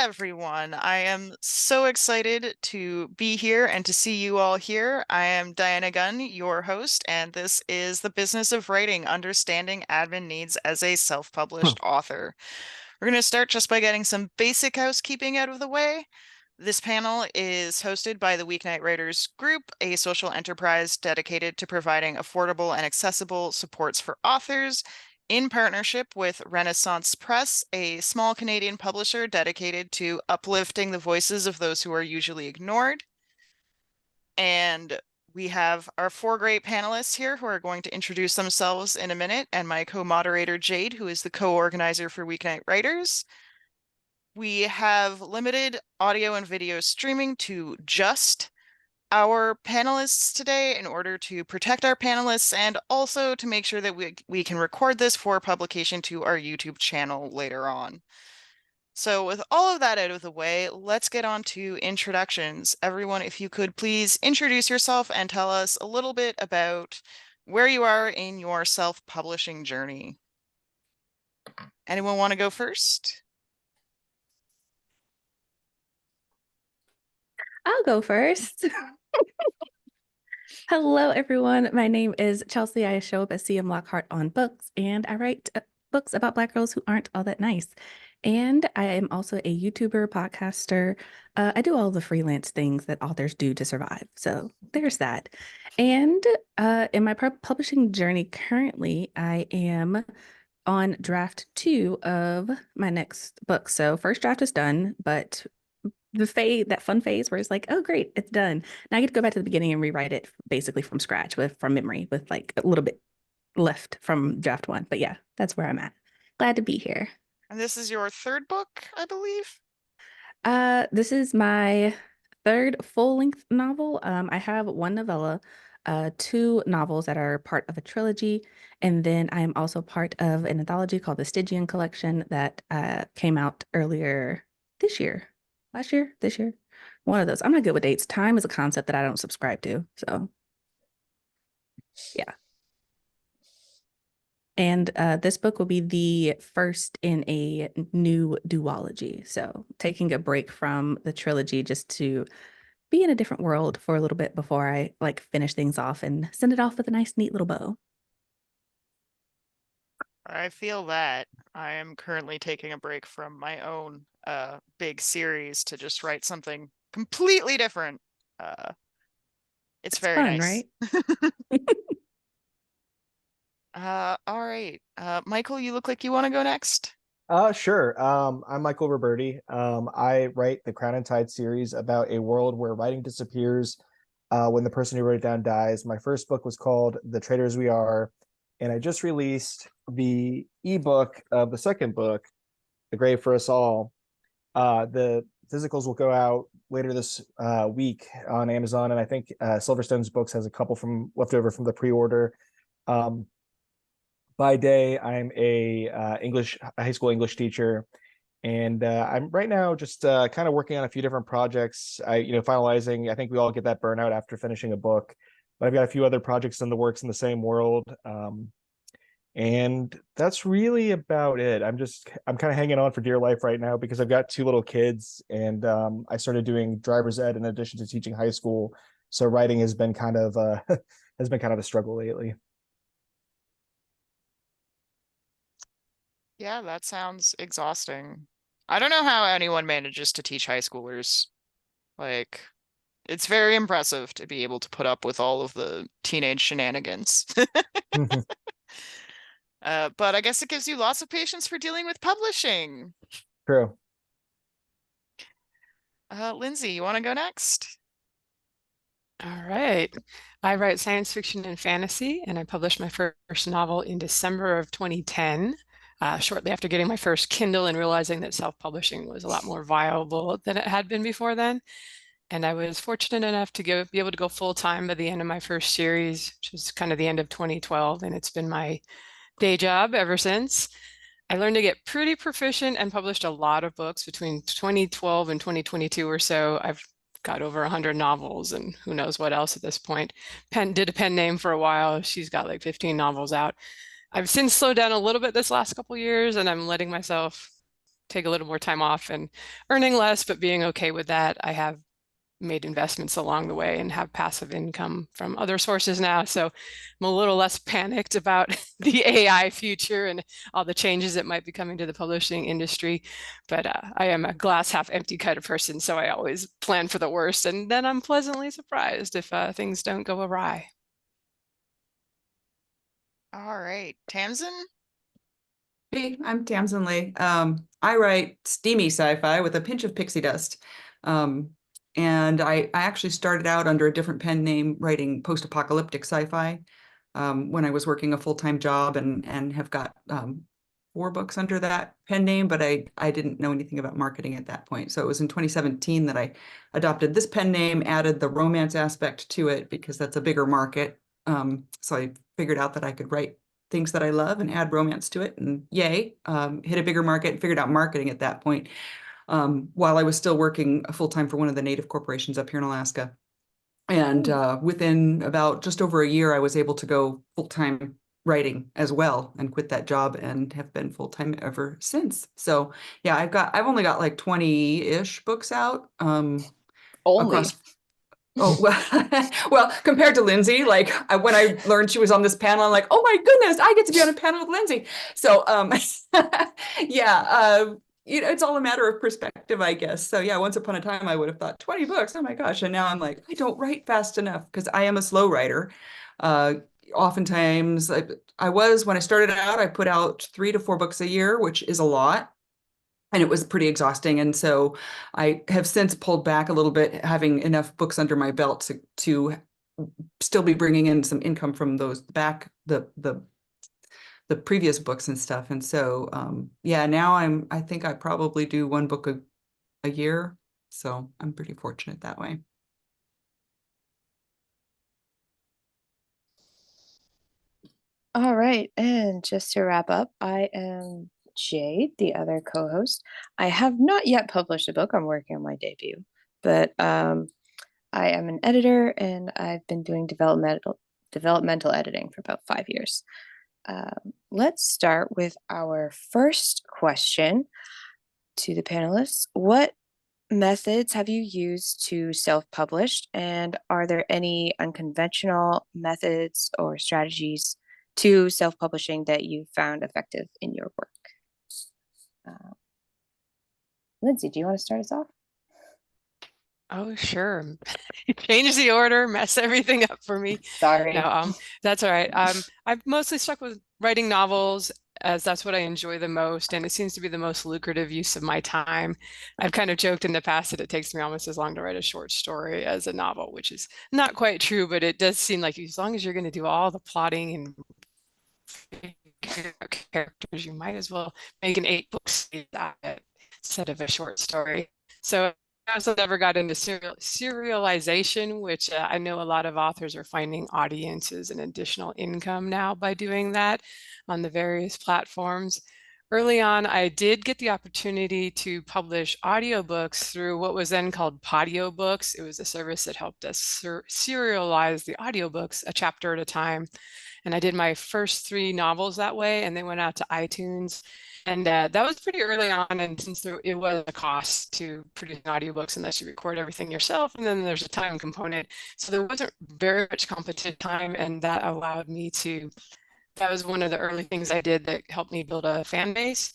everyone. I am so excited to be here and to see you all here. I am Diana Gunn, your host, and this is The Business of Writing, Understanding Admin Needs as a Huh. Self-Published Author. We're going to start just by getting some basic housekeeping out of the way. This panel is hosted by the Weeknight Writers Group, a social enterprise dedicated to providing affordable and accessible supports for authors, in partnership with Renaissance Press, a small Canadian publisher dedicated to uplifting the voices of those who are usually ignored. And we have our four great panelists here who are going to introduce themselves in a minute, and my co-moderator Jade, who is the co-organizer for Weeknight Writers. We have limited audio and video streaming to just our panelists today in order to protect our panelists and also to make sure that we can record this for publication to our YouTube channel later on. So with all of that out of the way, let's get on to introductions. Everyone, if you could please introduce yourself and tell us a little bit about where you are in your self-publishing journey. Anyone want to go first? I'll go first. Hello, everyone. My name is Chelsea. I show up at CM Lockhart on books, and I write books about Black girls who aren't all that nice. And I am also a YouTuber, podcaster. I do all the freelance things that authors do to survive. So there's that. And in my publishing journey currently, I am on draft 2 of my next book. So first draft is done, but that fun phase where it's like, oh great, it's done. Now I get to go back to the beginning and rewrite it basically from scratch from memory with like a little bit left from draft 1. But yeah, that's where I'm at. Glad to be here. And this is your third book, I believe? This is my third full-length novel. I have one novella, 2 novels that are part of a trilogy, and then I am also part of an anthology called the Stygian Collection that came out earlier this year. Last year, this year, one of those. I'm not good with dates. Time is a concept that I don't subscribe to. So, yeah. And this book will be the first in a new duology. So, taking a break from the trilogy just to be in a different world for a little bit before I like finish things off and send it off with a nice, neat little bow. I feel that. I am currently taking a break from my own big series to just write something completely different. It's very Fun, nice. right? All right. Michael, you look like you want to go next. Sure. I'm Michael Roberti. I write the Crown and Tide series about a world where writing disappears when the person who wrote it down dies. My first book was called The Traitors We Are, and I just released the ebook of the second book, The Grave for Us All. The physicals will go out later this week on Amazon, and I think Silverstone's Books has a couple from left over from the pre-order. Um, by day, I'm a high school English teacher, and I'm right now just kind of working on a few different projects. Finalizing. I think we all get that burnout after finishing a book, but I've got a few other projects in the works in the same world. And that's really about it. I'm kind of hanging on for dear life right now because I've got 2 little kids, and I started doing driver's ed in addition to teaching high school. So writing has been kind of has been kind of a struggle lately. Yeah, that sounds exhausting. I don't know how anyone manages to teach high schoolers. Like, it's very impressive to be able to put up with all of the teenage shenanigans. But I guess it gives you lots of patience for dealing with publishing. True. Lindsay, you want to go next? All right. I write science fiction and fantasy, and I published my first novel in December of 2010, shortly after getting my first Kindle and realizing that self-publishing was a lot more viable than it had been before then. And I was fortunate enough to be able to go full-time by the end of my first series, which was kind of the end of 2012, and it's been my day job ever since. I learned to get pretty proficient and published a lot of books between 2012 and 2022 or so. I've got over 100 novels and who knows what else at this point. Did a pen name for a while. She's got like 15 novels out. I've since slowed down a little bit this last couple years, and I'm letting myself take a little more time off and earning less, but being okay with that. I have made investments along the way and have passive income from other sources now. So I'm a little less panicked about the AI future and all the changes that might be coming to the publishing industry. But I am a glass half empty kind of person. So I always plan for the worst. And then I'm pleasantly surprised if things don't go awry. All right, Tamsin? Hey, I'm Tamsin Lee. I write steamy sci-fi with a pinch of pixie dust. And I actually started out under a different pen name writing post-apocalyptic sci-fi when I was working a full-time job and have got 4 books under that pen name, but I didn't know anything about marketing at that point. So it was in 2017 that I adopted this pen name, added the romance aspect to it because that's a bigger market. So I figured out that I could write things that I love and add romance to it, and yay, hit a bigger market, figured out marketing at that point, while I was still working full-time for one of the native corporations up here in Alaska. And within about just over a year, I was able to go full-time writing as well and quit that job and have been full-time ever since. So yeah, I've only got like 20-ish books out across. Oh, well, well, compared to Lindsay, like when I learned she was on this panel, I'm like, oh my goodness, I get to be on a panel with Lindsay. So, yeah, it's all a matter of perspective, I guess. So yeah, once upon a time, I would have thought 20 books. Oh my gosh. And now I'm like, I don't write fast enough because I am a slow writer. Oftentimes when I started out, I put out 3 to 4 books a year, which is a lot. And it was pretty exhausting. And so I have since pulled back a little bit, having enough books under my belt to still be bringing in some income from those the previous books and stuff. And so, yeah, now I think I probably do 1 book a year. So I'm pretty fortunate that way. All right. And just to wrap up, I am Jade, the other co-host. I have not yet published a book. I'm working on my debut, but I am an editor and I've been doing developmental editing for about 5 years. Let's start with our first question to the panelists. What methods have you used to self-publish, and are there any unconventional methods or strategies to self-publishing that you found effective in your work? Lindsay, do you want to start us off? Oh, sure. Change the order, mess everything up for me. Sorry. No, that's all right. I've mostly stuck with writing novels as that's what I enjoy the most, and it seems to be the most lucrative use of my time. I've kind of joked in the past that it takes me almost as long to write a short story as a novel, which is not quite true, but it does seem like as long as you're going to do all the plotting and characters, you might as well make an 8-book series out of it instead of a short story. So I also never got into serialization, which I know a lot of authors are finding audiences and additional income now by doing that on the various platforms. Early on, I did get the opportunity to publish audiobooks through what was then called Podio Books. It was a service that helped us serialize the audiobooks a chapter at a time. And I did my first 3 novels that way, and they went out to iTunes. And that was pretty early on, and since it was a cost to produce audiobooks unless you record everything yourself, and then there's a time component. So there wasn't very much competitive time, and that allowed me to, that was one of the early things I did that helped me build a fan base.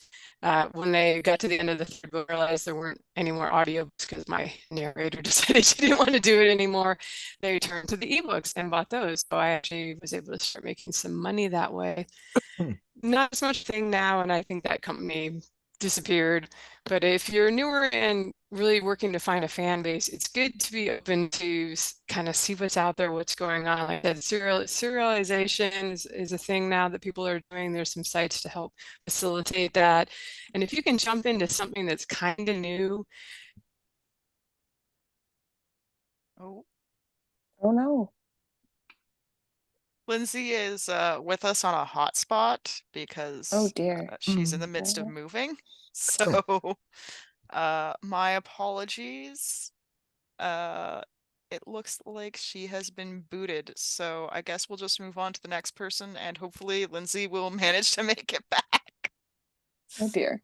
When they got to the end of the 3rd book, I realized there weren't any more audiobooks because my narrator decided she didn't want to do it anymore. They turned to the ebooks and bought those. So I actually was able to start making some money that way. Not as much thing now, and I think that company disappeared. But if you're newer and really working to find a fan base, it's good to be open to kind of see what's out there, what's going on. Like that, serialization is a thing now that people are doing. There's some sites to help facilitate that. And if you can jump into something that's kind of new. Oh no. Lindsay is with us on a hotspot because Oh dear. she's in the midst of moving. So my apologies. It looks like she has been booted. So I guess we'll just move on to the next person, and hopefully Lindsay will manage to make it back. Oh dear.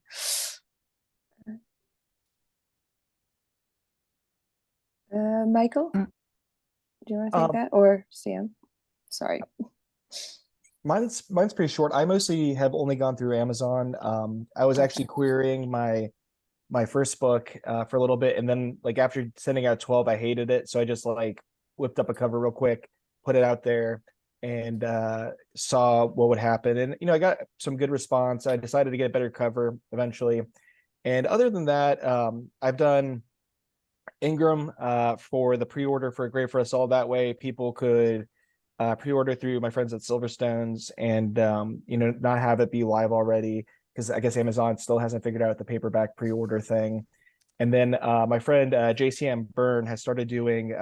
Michael, Mm. do you want to take Um, that, or Sam? Sorry. mine's pretty short. I mostly have only gone through Amazon. I was actually Okay. querying my first book for a little bit, and then like after sending out 12, I hated it, so I just like whipped up a cover real quick, put it out there, and saw what would happen. And I got some good response. I decided to get a better cover eventually. And other than that, I've done Ingram for the pre-order for Great for Us All. That way, people could pre-order through my friends at Silverstones, and not have it be live already, because I guess Amazon still hasn't figured out the paperback pre-order thing. And then my friend JCM Byrne has started doing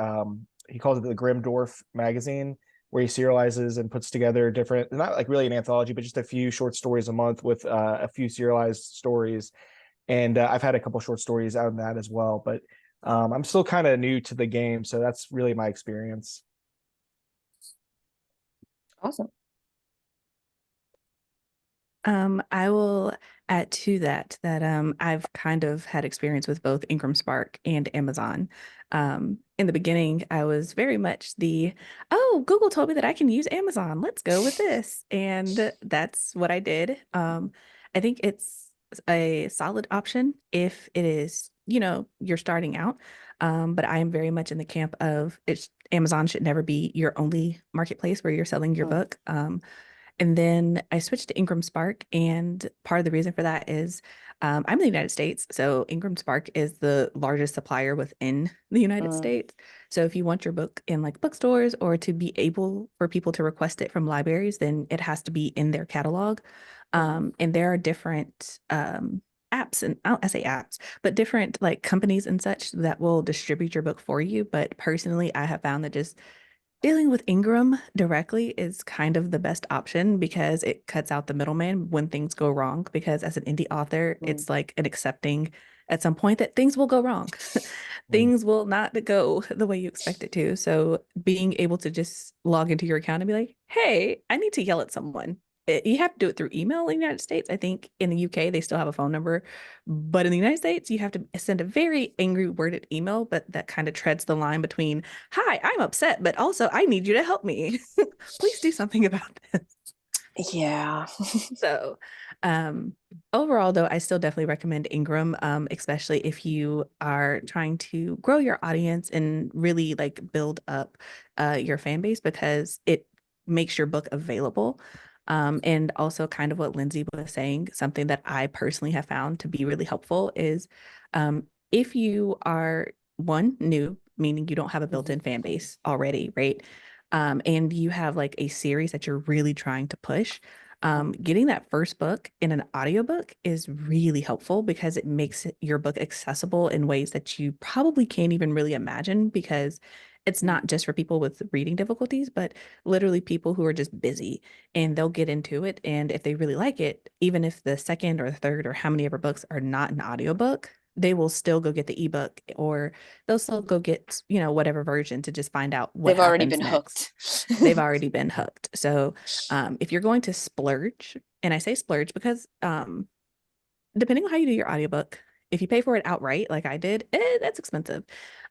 he calls it the Grim Dwarf magazine, where he serializes and puts together different, not like really an anthology, but just a few short stories a month with a few serialized stories. And I've had a couple short stories out in that as well, but I'm still kind of new to the game, so that's really my experience. Awesome. I will add to that I've kind of had experience with both Ingram Spark and Amazon. In the beginning, I was very much oh, Google told me that I can use Amazon. Let's go with this. And that's what I did. I think it's a solid option if it is, you're starting out. But I am very much in the camp of Amazon should never be your only marketplace where you're selling your Mm. book. And then I switched to Ingram Spark. And part of the reason for that is I'm in the United States. So Ingram Spark is the largest supplier within the United Mm. States. So if you want your book in like bookstores or to be able for people to request it from libraries, then it has to be in their catalog. And there are different apps, and I say apps, but different like companies and such that will distribute your book for you. But personally, I have found that just dealing with Ingram directly is kind of the best option because it cuts out the middleman when things go wrong. Because as an indie author, Mm. it's like an accepting at some point that things will go wrong. Mm. Things will not go the way you expect it to. So being able to just log into your account and be like, hey, I need to yell at someone. You have to do it through email in the United States. I think in the UK, they still have a phone number. But in the United States, you have to send a very angry worded email, but that kind of treads the line between hi, I'm upset, but also I need you to help me. Please do something about this. Yeah. So, overall, though, I still definitely recommend Ingram, especially if you are trying to grow your audience and really like build up your fan base because it makes your book available. And also, kind of what Lindsay was saying, something that I personally have found to be really helpful is if you are one new, meaning you don't have a built-in fan base already, right? And you have like a series that you're really trying to push getting that first book in an audiobook is really helpful because it makes your book accessible in ways that you probably can't even really imagine because it's not just for people with reading difficulties, but literally people who are just busy and they'll get into it. And if they really like it, even if the second or third or how many ever books are not an audiobook, they will still go get the ebook or they'll still go get, whatever version to just find out what They've already happens been next. hooked. They've already been hooked. So if you're going to splurge, and I say splurge because depending on how you do your audiobook, if you pay for it outright, like I did, that's expensive.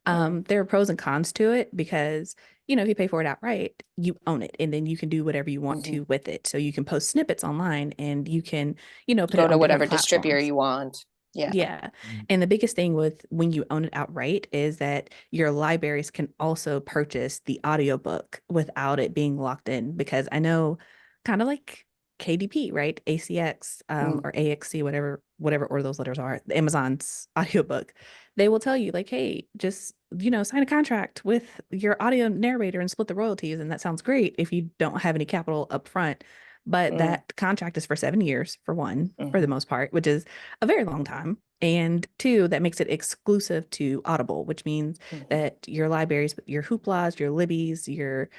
There are pros and cons to it because, if you pay for it outright, you own it and then you can do whatever you want Mhm. to with it. So you can post snippets online and you can, put Go it to on whatever different distributor platforms. you want. Yeah. Yeah. Mm. And the biggest thing with when you own it outright is that your libraries can also purchase the audiobook without it being locked in. Because I know kind of like KDP, right? ACX Mm. or AXC, whatever order those letters are, Amazon's audiobook. They will tell you, like, hey, just, sign a contract with your audio narrator and split the royalties. And that sounds great if you don't have any capital up front. But Mm. that contract is for 7 years, for one, for the Mhm. most part, which is a very long time. And two, that makes it exclusive to Audible, which means Mhm. that your libraries, your Hooplas, your Libby's, your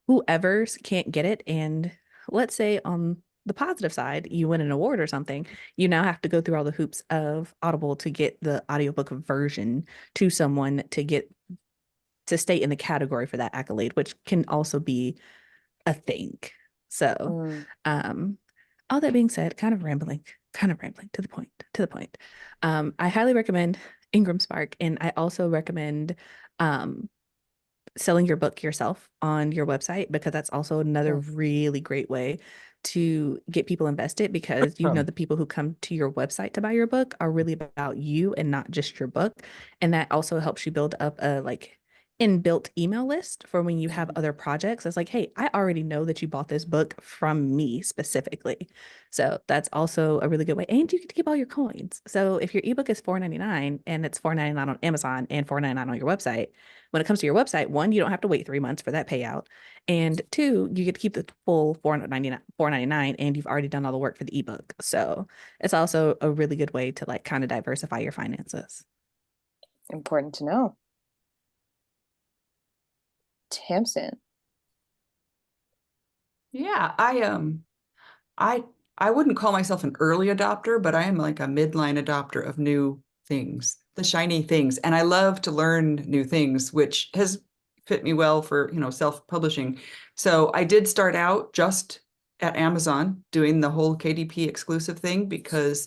whoever's can't get it. And let's say on the positive side, you win an award or something, you now have to go through all the hoops of Audible to get the audiobook version to someone to stay in the category for that accolade, which can also be a thing. So, Mm. um, all that being said, kind of rambling to the point. I highly recommend Ingram Spark. And I also recommend selling your book yourself on your website, because that's also another really great way to get people invested, because the people who come to your website to buy your book are really about you and not just your book. And that also helps you build up a inbuilt email list for when you have other projects. It's like, hey, I already know that you bought this book from me specifically. So that's also a really good way. And you get to keep all your coins. So if your ebook is $4.99 and it's $4.99 on Amazon and $4.99 on your website, when it comes to your website, one, you don't have to wait 3 months for that payout. And two, you get to keep the full $4.99, and you've already done all the work for the ebook. So it's also a really good way to kind of diversify your finances. Important to know. Tamsin. Yeah, I wouldn't call myself an early adopter, but I am like a midline adopter of new things, the shiny things. And I love to learn new things, which has fit me well for, self-publishing. So I did start out just at Amazon doing the whole KDP exclusive thing, because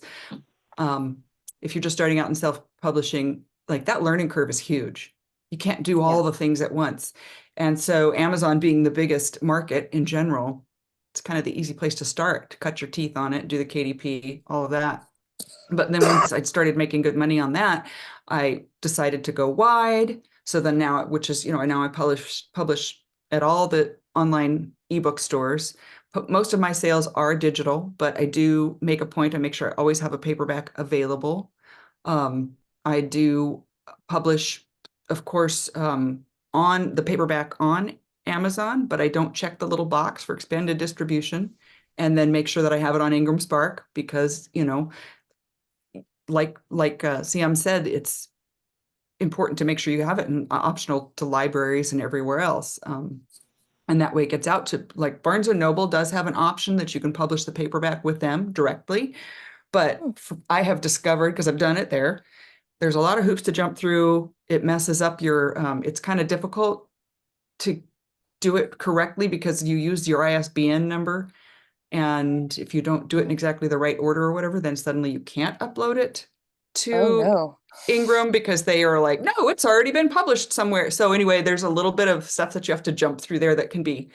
if you're just starting out in self-publishing, like that learning curve is huge. You can't do all the things at once. And so Amazon being the biggest market in general, it's kind of the easy place to start, to cut your teeth on it, do the KDP, all of that. But then once I started making good money on that, I decided to go wide. So then now, which is, now I publish at all the online ebook stores. But most of my sales are digital, but I do make a point. I make sure I always have a paperback available. I do publish, of course, on the paperback on Amazon, but I don't check the little box for expanded distribution, and then make sure that I have it on Ingram Spark, because, like Siam said, it's important to make sure you have it, and optional to libraries and everywhere else. And that way it gets out to, like, Barnes & Noble does have an option that you can publish the paperback with them directly. But I have discovered, because I've done it there's a lot of hoops to jump through. It messes up your, it's kind of difficult to do it correctly because you use your ISBN number. And if you don't do it in exactly the right order or whatever, then suddenly you can't upload it to Ingram, because they are like, no, it's already been published somewhere. So anyway, there's a little bit of stuff that you have to jump through there that can be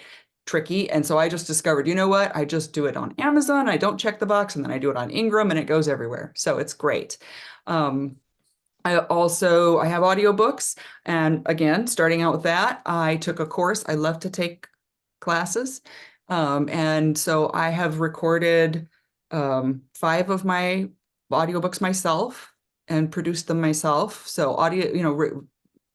tricky. And so I just discovered, you know what? I just do it on Amazon. I don't check the box, and then I do it on Ingram, and it goes everywhere. So it's great. I have audiobooks. And again, starting out with that, I took a course. I love to take classes. And so I have recorded 5 of my audiobooks myself and produced them myself. So audio,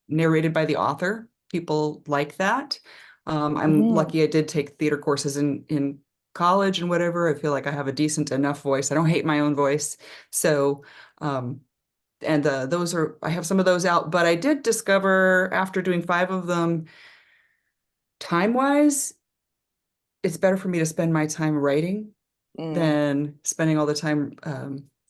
narrated by the author. People like that. I'm lucky I did take theater courses in college and whatever. I feel like I have a decent enough voice. I don't hate my own voice. So, and I have some of those out, but I did discover after doing 5 of them, time-wise, it's better for me to spend my time writing than spending all the time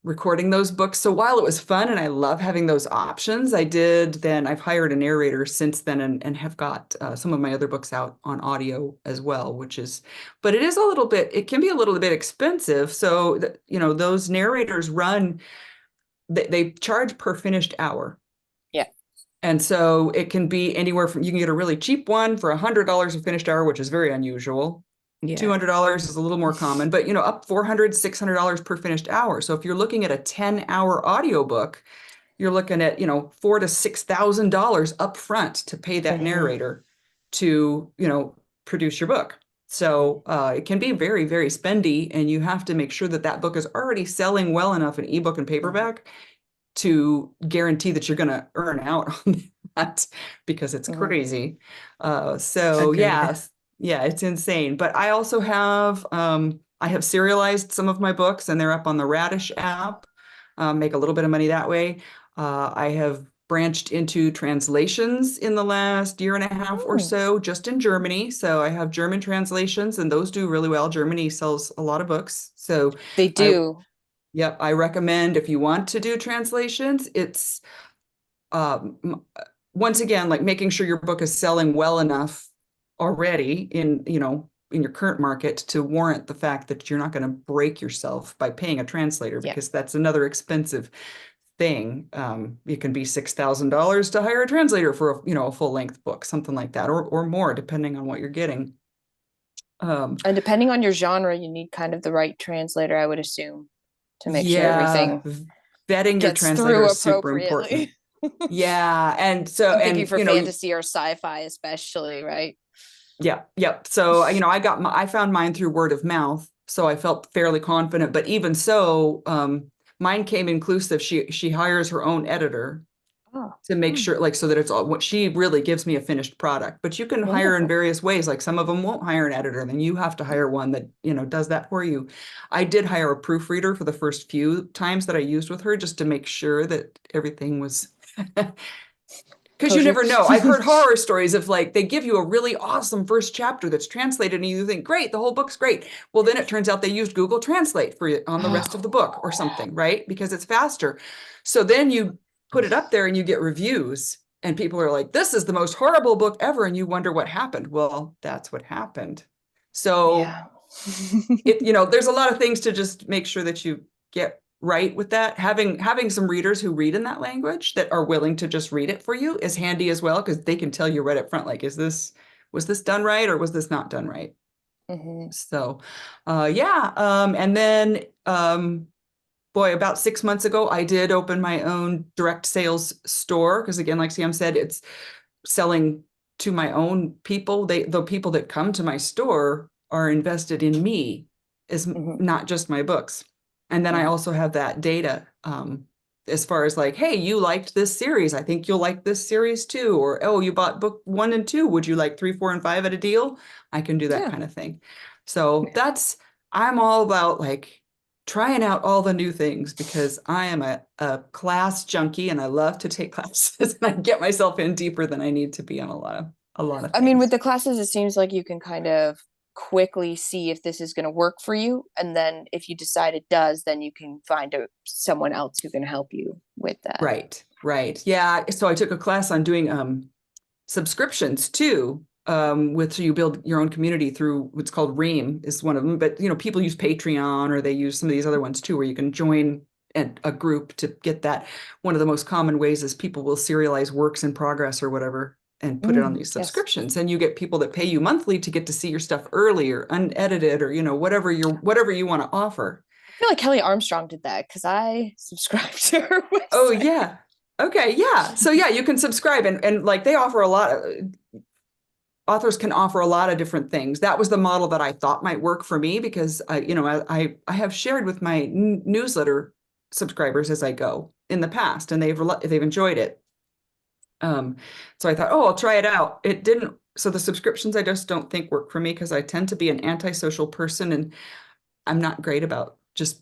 recording those books. So while it was fun and I love having those options, I've hired a narrator since then, and have got some of my other books out on audio as well, but it can be a little bit expensive. So, those narrators they charge per finished hour. Yeah. And so it can be anywhere from, you can get a really cheap one for $100 a finished hour, which is very unusual. Yeah. $200 is a little more common, but up $400, $600 per finished hour. So if you're looking at a 10-hour audiobook, you're looking at, $4,000 to $6,000 up front to pay that narrator to, produce your book. So it can be very, very spendy, and you have to make sure that book is already selling well enough in ebook and paperback to guarantee that you're going to earn out on that, because it's crazy. Yeah, it's insane. But I also have, I have serialized some of my books, and they're up on the Radish app. Make a little bit of money that way. I have branched into translations in the last year and a half or so, just in Germany. So I have German translations, and those do really well. Germany sells a lot of books. So they do. Yep, I recommend, if you want to do translations, it's once again, like, making sure your book is selling well enough already in your current market to warrant the fact that you're not going to break yourself by paying a translator, because that's another expensive thing. It can be $6,000 to hire a translator for a full length book, something like that, or more, depending on what you're getting. And depending on your genre, you need kind of the right translator, I would assume, to make sure yeah, everything vetting your gets translator through is super important. appropriately. Yeah, and so I'm thinking and for fantasy or sci-fi, especially, right? yeah. So I found mine through word of mouth, so I felt fairly confident. But even so, mine came inclusive. She hires her own editor Oh, to make sure, like, so that it's all what she really gives me a finished product. But you can hire in wonderful. various ways. Like some of them won't hire an editor, and then you have to hire one that does that for you. I did hire a proofreader for the first few times that I used with her, just to make sure that everything was. Because you Kosher. never know. I've heard horror stories of like they give you a really awesome first chapter that's translated, and you think, great, the whole book's great. Well, then it turns out they used Google Translate for on the rest of the book or something, right? Because it's faster. So then you put it up there and you get reviews, and people are like, this is the most horrible book ever. And you wonder what happened. Well, that's what happened. So Yeah. there's a lot of things to just make sure that you get right with that. Having some readers who read in that language that are willing to just read it for you is handy as well, because they can tell you right up front, like, was this done right or was this not done right? Mhm. So yeah. And then boy, about 6 months ago, I did open my own direct sales store, because again, like Sam said, it's selling to my own people. The people that come to my store are invested in me, is Mhm. not just my books. And then I also have that data, as far as like, hey, you liked this series, I think you'll like this series too. Or, oh, you bought book 1 and 2, would you like 3, 4, and 5 at a deal? I can do that Yeah. kind of thing. So I'm all about like trying out all the new things, because I am a class junkie and I love to take classes, and I get myself in deeper than I need to be on a lot of I mean, with things. the classes, it seems like you can kind of quickly see if this is going to work for you. And then if you decide it does, then you can find someone else who can help you with that. Right. Yeah. So I took a class on doing subscriptions too. So you build your own community through what's called Ream is one of them. But people use Patreon, or they use some of these other ones too, where you can join a group to get that. One of the most common ways is people will serialize works in progress or whatever and put it on these Yes. subscriptions, and you get people that pay you monthly to get to see your stuff earlier, unedited, or whatever you want to offer. I feel like Kelly Armstrong did that because I subscribed to her website. Oh yeah. Okay, yeah. So yeah, you can subscribe, and like they offer a lot of authors can offer a lot of different things. That was the model that I thought might work for me, because I have shared with my newsletter subscribers as I go in the past, and they've enjoyed it. So I thought, oh, I'll try it out. It didn't. So the subscriptions I just don't think work for me, because I tend to be an antisocial person, and I'm not great about just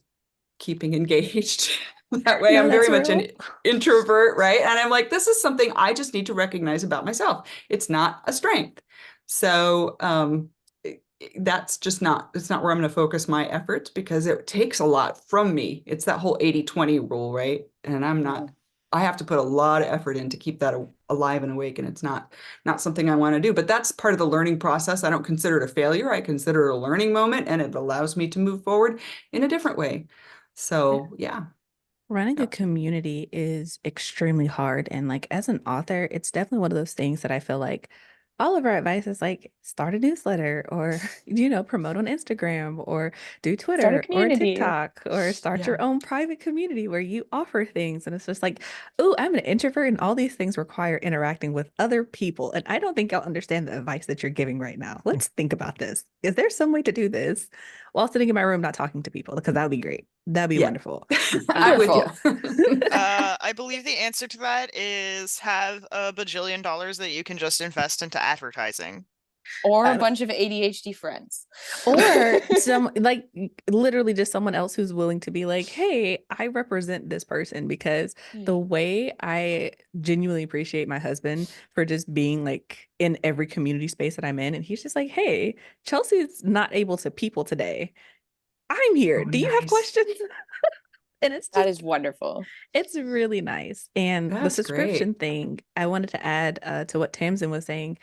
keeping engaged that way. No, I'm very that's much real. an introvert, right? And I'm like, this is something I just need to recognize about myself. It's not a strength. So that's just it's not where I'm going to focus my efforts, because it takes a lot from me. It's that whole 80-20 rule, right? And I have to put a lot of effort in to keep that alive and awake. And it's not something I want to do, but that's part of the learning process. I don't consider it a failure. I consider it a learning moment, and it allows me to move forward in a different way. So yeah. Running a Yeah. community is extremely hard. And like as an author, it's definitely one of those things that I feel like all of our advice is like start a newsletter or, promote on Instagram or do Start a Twitter or community. TikTok or start Yeah. your own private community where you offer things. And it's just like, oh, I'm an introvert and all these things require interacting with other people. And I don't think I'll understand the advice that you're giving right now. Let's think about this. Is there some way to do this while sitting in my room, not talking to people? Because that would be great. That'd be Yeah. wonderful. I'm with you. I believe the answer to that is have a bajillion dollars that you can just invest into advertising. Or a bunch of ADHD friends. Or some like literally just someone else who's willing to be like, hey, I represent this person, because the way I genuinely appreciate my husband for just being like in every community space that I'm in. And he's just like, hey, Chelsea's not able to people today. I'm here. Oh, Do you have nice. questions? And it's That just is wonderful. it's really nice. And the That's subscription great. thing, I wanted to add to what Tamsin was saying.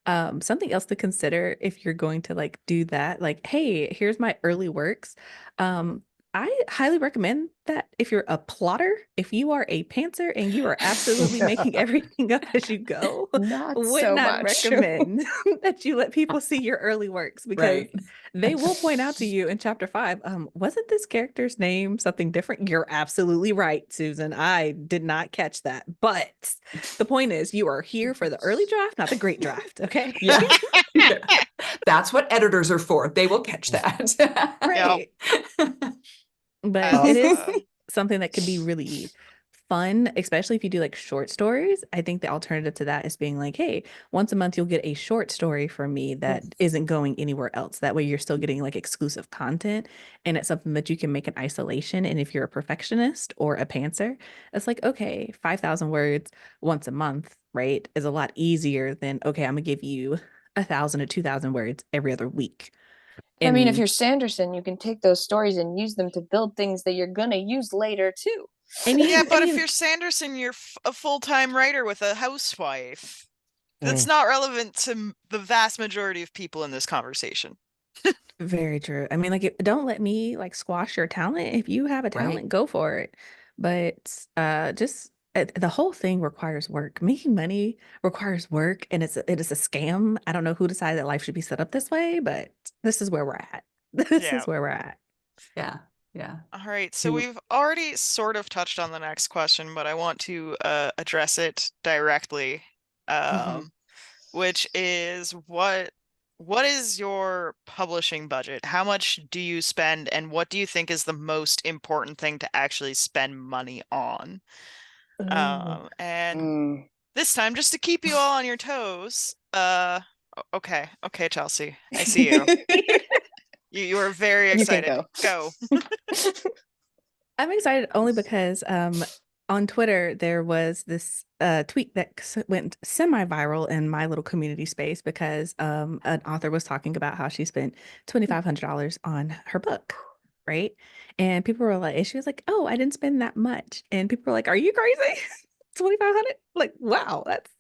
Something else to consider if you're going to like do that, like, hey, here's my early works. I highly recommend that if you're a plotter, if you are a pantser and you are absolutely making everything up as you go, Not would so not much. recommend that you let people see your early works, because Right. they will point out to you in chapter 5, wasn't this character's name something different? You're absolutely right, Susan. I did not catch that. But the point is, you are here for the early draft, not the great draft. Okay. Yeah. Yeah. That's what editors are for. They will catch that. Right. But Uh, it is Uh, something that could be really fun, especially if you do like short stories. I think the alternative to that is being like, hey, once a month you'll get a short story from me that isn't going anywhere else. That way you're still getting like exclusive content, and it's something that you can make in isolation. And if you're a perfectionist or a pantser, it's like, okay, 5,000 words once a month, right, is a lot easier than, okay, I'm gonna give you 1,000 to 2,000 words every other week. I mean, if And you're Sanderson, you can take those stories and use them to build things that you're gonna use later too. yeah, I but if mean, you're Sanderson, you're a full-time writer with a housewife. That's Mm. not relevant to the vast majority of people in this conversation. very true. I mean, like, don't let me like squash your talent. If you have a Right. talent, go for it. But just the whole thing requires work. Making money requires work, and it is a scam. I don't know who decided that life should be set up this way, but this is where we're at. This Yeah. is where we're at. Yeah. Yeah. All right, so You- we've already sort of touched on the next question, but I want to address it directly, which is what is your publishing budget? How much do you spend, and what do you think is the most important thing to actually spend money on? And Mm. this time, just to keep you all on your toes, okay, Chelsea, I see you. You are very You can excited. go. Go. I'm excited only because on Twitter there was this tweet that went semi-viral in my little community space because an author was talking about how she spent $2,500 on her book, right? And people were like, and she was like, "Oh, I didn't spend that much." And people were like, "Are you crazy? 2,500? Like, wow, that's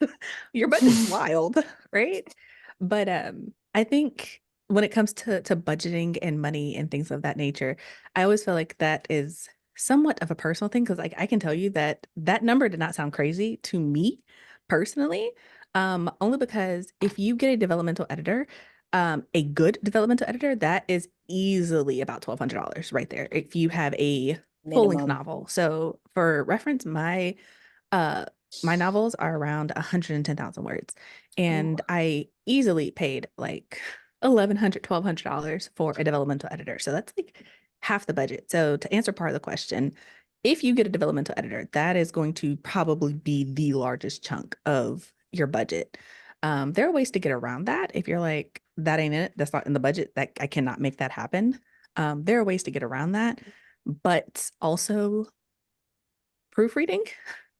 your budget's wild, right?" But I think when it comes to budgeting and money and things of that nature, I always feel like that is somewhat of a personal thing, because like I can tell you that that number did not sound crazy to me personally, only because if you get a developmental editor, a good developmental editor, that is easily about $1,200 right there if you have a full-length Minimum. novel. So for reference, uh my novels are around 110,000 words, and I easily paid like $1,100, $1,200 for a developmental editor. So that's like half the budget. So to answer part of the question, if you get a developmental editor, that is going to probably be the largest chunk of your budget. There are ways to get around that. If you're like, that ain't it, that's not in the budget, that I cannot make that happen. There are ways to get around that, but also proofreading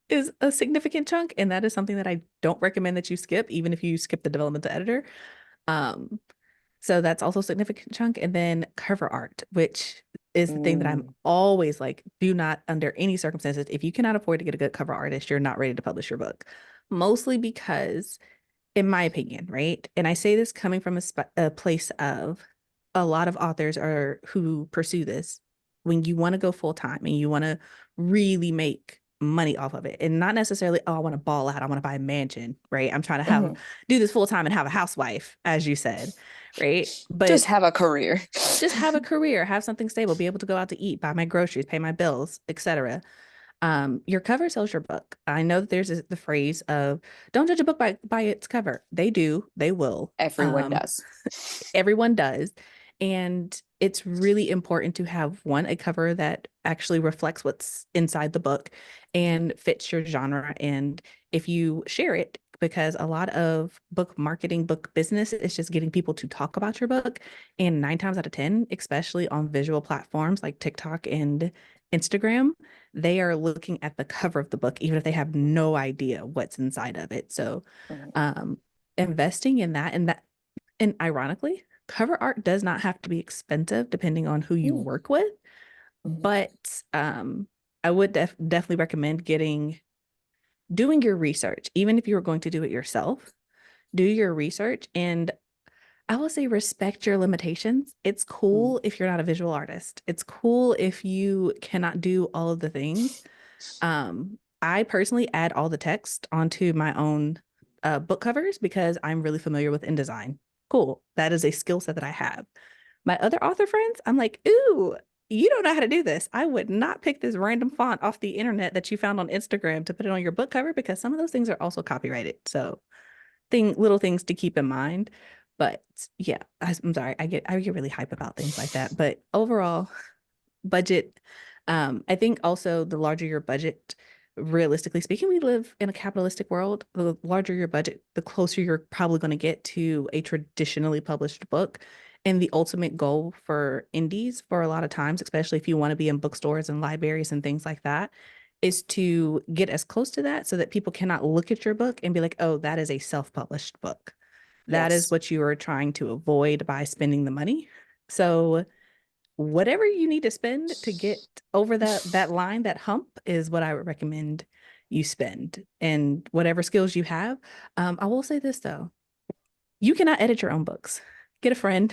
is a significant chunk, and that is something that I don't recommend that you skip, even if you skip the developmental editor. Um, so that's also a significant chunk. And then cover art, which is the thing that I'm always like, do not, under any circumstances, if you cannot afford to get a good cover artist, you're not ready to publish your book. Mostly because, in my opinion, right? And I say this coming from a place of a lot of authors are who pursue this. When you want to go full time and you want to really make money off of it, and not necessarily, oh, I want to ball out, I want to buy a mansion, right? I'm trying to have do this full time and have a housewife, as you said, right? But Just have a career. just have a career, have something stable, be able to go out to eat, buy my groceries, pay my bills, etc. Your cover sells your book. I know that there's the phrase of don't judge a book by its cover. They do, they will. Everyone does. Everyone does. And it's really important to have a cover that actually reflects what's inside the book and fits your genre. And if you share it, because a lot of book marketing, book business is just getting people to talk about your book. And 9 times out of 10, especially on visual platforms like TikTok and Instagram, they are looking at the cover of the book, even if they have no idea what's inside of it. So, investing in that, and ironically, cover art does not have to be expensive depending on who you work with. But I would definitely recommend doing your research, even if you were going to do it yourself. Do your research, and I will say respect your limitations. It's cool if you're not a visual artist. It's cool if you cannot do all of the things. I personally add all the text onto my own book covers because I'm really familiar with InDesign. Cool. That is a skill set that I have. My other author friends, I'm like, ooh, you don't know how to do this. I would not pick this random font off the internet that you found on Instagram to put it on your book cover because some of those things are also copyrighted. So little things to keep in mind. But yeah, I'm sorry, I get really hype about things like that. But overall, budget. I think also the larger your budget, realistically speaking, we live in a capitalistic world. The larger your budget, the closer you're probably going to get to a traditionally published book. And the ultimate goal for indies, for a lot of times, especially if you want to be in bookstores and libraries and things like that, is to get as close to that so that people cannot look at your book and be like, oh, that is a self-published book. That is Yes. what you are trying to avoid by spending the money. So whatever you need to spend to get over that line, that hump, is what I would recommend you spend. And whatever skills you have. I will say this though, you cannot edit your own books. Get a friend,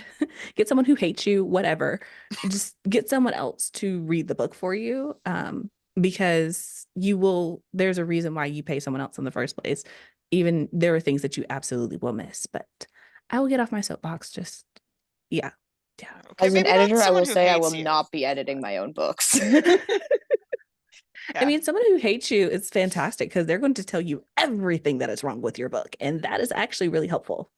get someone who hates you, whatever. Just get someone else to read the book for you. Because there's a reason why you pay someone else in the first place. Even there are things that you absolutely will miss, but I will get off my soapbox. Just, yeah. Yeah. Okay, As an maybe not editor, I someone will who say I will hates you. not be editing my own books. I mean, someone who hates you is fantastic because they're going to tell you everything that is wrong with your book. And that is actually really helpful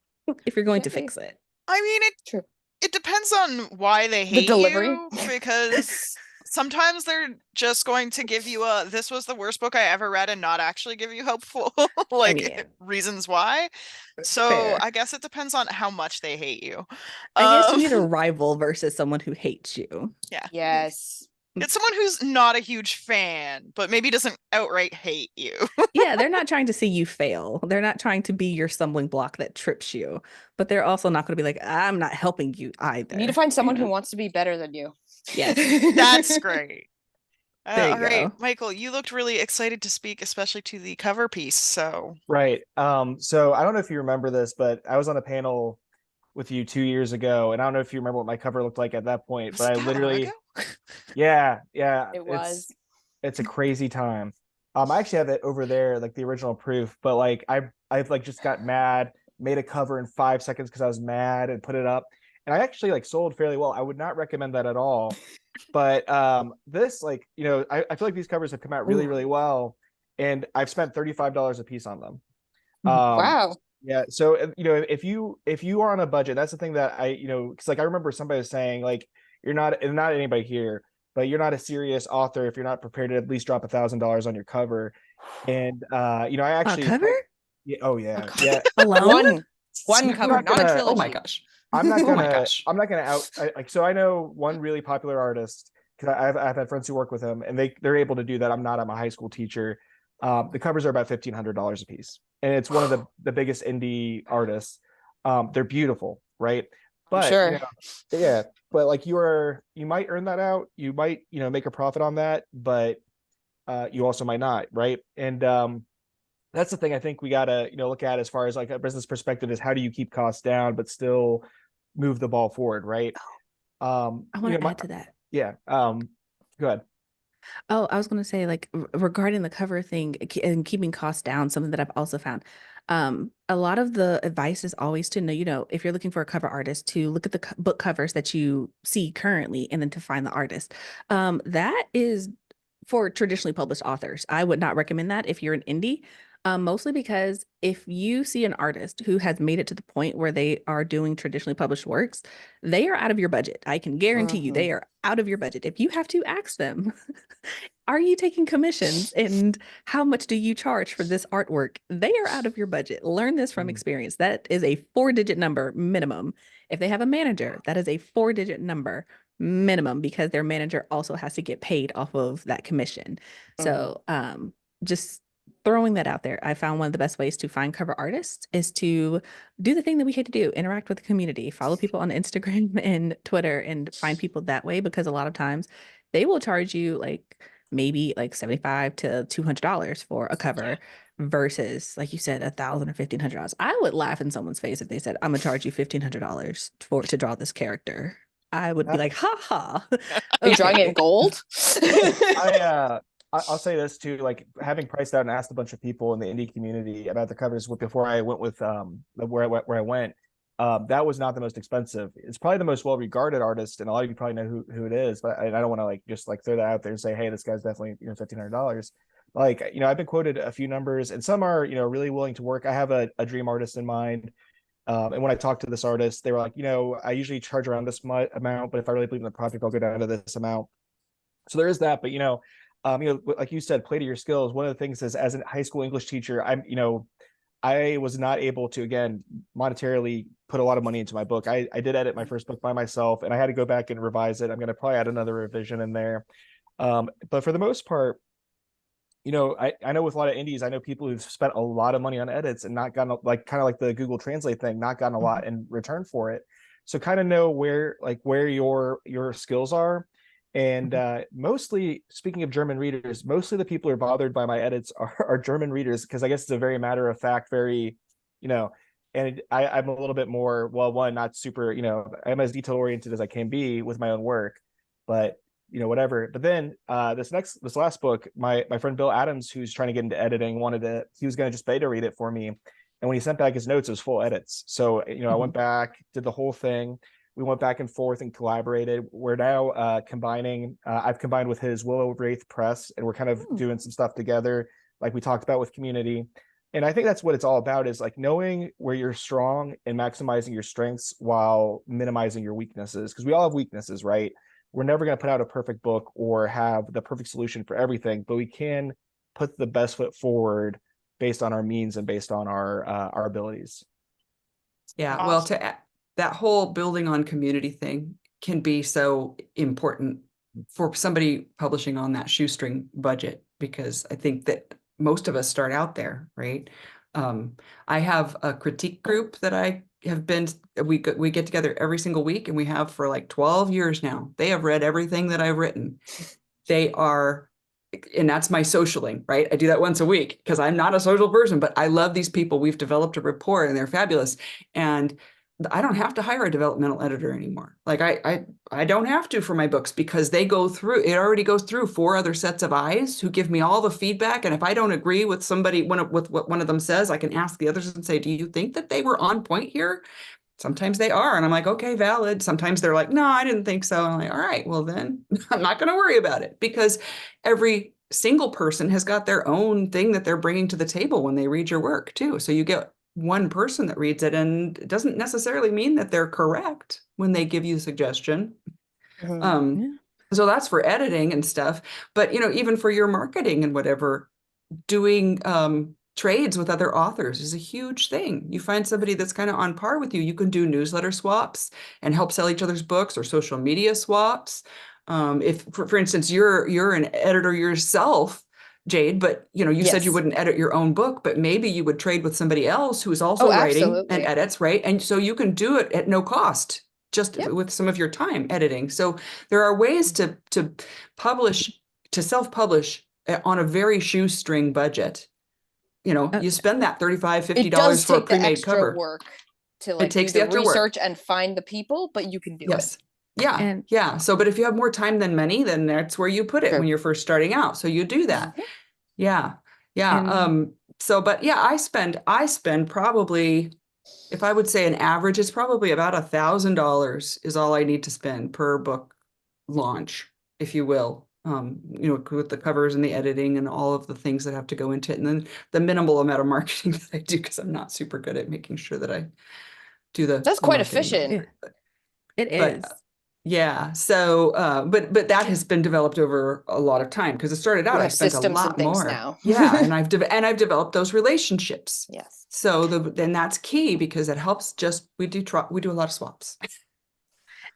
if you're going to Maybe. fix it. I mean, True. it depends on why they The hate delivery. you, because sometimes they're just going to give you a this was the worst book I ever read and not actually give you helpful like mean, reasons why. So fair. I guess it depends on how much they hate you. I guess you need a Um, rival versus someone who hates you. yeah. Yes. It's someone who's not a huge fan, but maybe doesn't outright hate you. Yeah, they're not trying to see you fail. They're not trying to be your stumbling block that trips you, but they're also not going to be like, I'm not helping you either. You need to find someone You who know? wants to be better than you. Yes. That's great. There you All right, go. Michael, you looked really excited to speak, especially to the cover piece. So Right. So I don't know if you remember this, but I was on a panel with you 2 years ago, and I don't know if you remember what my cover looked like at that point, was but it I that long literally, ago? yeah, It was. it's a crazy time. I actually have it over there, like the original proof, but like I've like just got mad, made a cover in 5 seconds because I was mad and put it up. And I actually like sold fairly well. I would not recommend that at all. But this, like, I feel like these covers have come out really, Ooh. really well. And I've spent $35 a piece on them. Mhm. Wow. Yeah. So if you are on a budget, that's the thing that because like I remember somebody was saying, like, you're not, and not anybody here, but you're not a serious author if you're not prepared to at least drop $1,000 on your cover. And I A actually cover yeah, oh yeah, cover? yeah. alone? One I'm cover, not not a gonna Oh my trilogy. gosh. I'm not Oh my gonna gosh. I'm not gonna like, so I know one really popular artist because I've had friends who work with him, and they're able to do that. I'm a high school teacher. The covers are about $1,500 a piece, and it's one of the biggest indie artists. They're beautiful, right? I'm But sure. yeah, but like you might earn that out, you might make a profit on that, but you also might not, right? And that's the thing I think we gotta look at as far as like a business perspective, is how do you keep costs down but still move the ball forward, right? I want to add to that. Yeah. Go ahead. Oh, I was going to say, like, regarding the cover thing and keeping costs down, something that I've also found. A lot of the advice is always to know, if you're looking for a cover artist, to look at the book covers that you see currently and then to find the artist. That is for traditionally published authors. I would not recommend that if you're an indie. Mostly because if you see an artist who has made it to the point where they are doing traditionally published works, they are out of your budget. I can guarantee you they are out of your budget. If you have to ask them, are you taking commissions and how much do you charge for this artwork? They are out of your budget. Learn this from experience. That is a 4-digit number minimum. If they have a manager, that is a 4-digit number minimum because their manager also has to get paid off of that commission. So just throwing that out there. I found one of the best ways to find cover artists is to do the thing that we hate to do, interact with the community, follow people on Instagram and Twitter and find people that way, because a lot of times they will charge you like maybe like $75 to $200 for a cover versus, like you said, $1,000 or $1,500. I would laugh in someone's face if they said, "I'm gonna charge you $1,500 to draw this character." I would be like, "Ha ha." Are you drawing it in Okay. gold? I'll say this too, like having priced out and asked a bunch of people in the indie community about the covers before I went with where I went. That was not the most expensive. It's probably the most well-regarded artist, and a lot of you probably know who it is, but I don't want to like just like throw that out there and say, hey, this guy's definitely $1,500. Like, I've been quoted a few numbers, and some are really willing to work. I have a dream artist in mind. And when I talked to this artist, they were like, I usually charge around this amount, but if I really believe in the project, I'll go down to this amount. So there is that, but like you said, play to your skills. One of the things is, as a high school English teacher, I was not able to, again, monetarily put a lot of money into my book. I did edit my first book by myself, and I had to go back and revise it. I'm going to probably add another revision in there. But for the most part, I know with a lot of indies, I know people who've spent a lot of money on edits and not gotten, like, kind of like the Google Translate thing, not gotten a lot in return for it. So kind of know where your skills are. And mostly, speaking of German readers, mostly the people who are bothered by my edits are German readers, because I guess it's a very matter of fact, very, and I'm a little bit more, well, one, not super, I'm as detail oriented as I can be with my own work, but whatever. But then this last book, my friend Bill Adams, who's trying to get into editing, he was going to just beta read it for me. And when he sent back his notes, it was full edits. So, I went back, did the whole thing. We went back and forth and collaborated. We're now combining. I've combined with his Willow Wraith Press, and we're kind of doing some stuff together, like we talked about with community. And I think that's what it's all about, is like knowing where you're strong and maximizing your strengths while minimizing your weaknesses. Because we all have weaknesses, right? We're never going to put out a perfect book or have the perfect solution for everything, but we can put the best foot forward based on our means and based on our abilities. Yeah, Awesome. well, that whole building on community thing can be so important for somebody publishing on that shoestring budget, because I think that most of us start out there, right? I have a critique group that I have been, we get together every single week, and we have for like 12 years now. They have read everything that I've written. And that's my socialing, right? I do that once a week because I'm not a social person, but I love these people. We've developed a rapport, and they're fabulous. And I don't have to hire a developmental editor anymore. Like I don't have to for my books, because it already goes through 4 other sets of eyes who give me all the feedback. And if I don't agree with with what one of them says, I can ask the others and say, do you think that they were on point here? Sometimes they are. And I'm like, okay, valid. Sometimes they're like, no, I didn't think so. And I'm like, all right, well then I'm not going to worry about it, because every single person has got their own thing that they're bringing to the table when they read your work too. So you get one person that reads it, and it doesn't necessarily mean that they're correct when they give you a suggestion. So that's for editing and stuff. But, even for your marketing and whatever, doing trades with other authors is a huge thing. You find somebody that's kind of on par with you. You can do newsletter swaps and help sell each other's books, or social media swaps. If, for instance, you're an editor yourself, Jade, but you said you wouldn't edit your own book, but maybe you would trade with somebody else who's also writing and edits, right? And so you can do it at no cost, just with some of your time editing. So there are ways to self-publish on a very shoestring budget. You spend that $35-$50 for a pre-made cover. Work to like do the research and find the people, but you can do it. Yeah. So, but if you have more time than money, then that's where you put it when you're first starting out. So you do that. Yeah. So, but yeah, I spend probably, if I would say an average, it's probably about $1,000 is all I need to spend per book launch, if you will. With the covers and the editing and all of the things that have to go into it. And then the minimal amount of marketing that I do, because I'm not super good at making sure that I do that's quite efficient. It is. Yeah. So, but that has been developed over a lot of time, because it started out, I spent a lot more now. And I've developed those relationships. Yes. So then that's key, because it helps. We do a lot of swaps.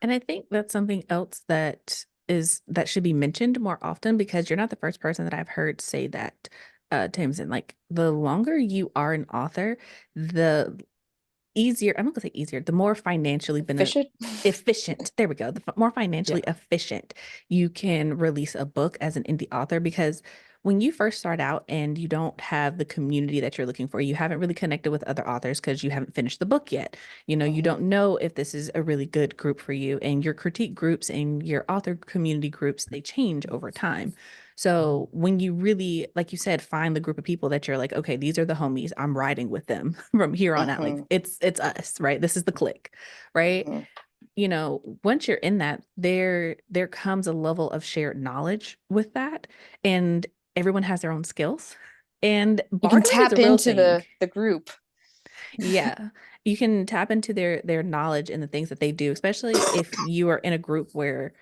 And I think that's something else that should be mentioned more often, because you're not the first person that I've heard say that, Tamsin. Like, the longer you are an author, the easier, I'm not gonna say easier, the more financially efficient. There we go. The more financially efficient you can release a book as an indie author, because when you first start out and you don't have the community that you're looking for, you haven't really connected with other authors because you haven't finished the book yet. You know, you don't know if this is a really good group for you, and your critique groups and your author community groups, they change over time. So when you really, like you said, find the group of people that you're like, okay, these are the homies, I'm riding with them from here on out. Like it's us, right? This is the clique, right? You know, once you're in that, there comes a level of shared knowledge with that, and everyone has their own skills. And You can bartering is a tap real into thing. the group. Yeah. You can tap into their knowledge and the things that they do, especially if you are in a group where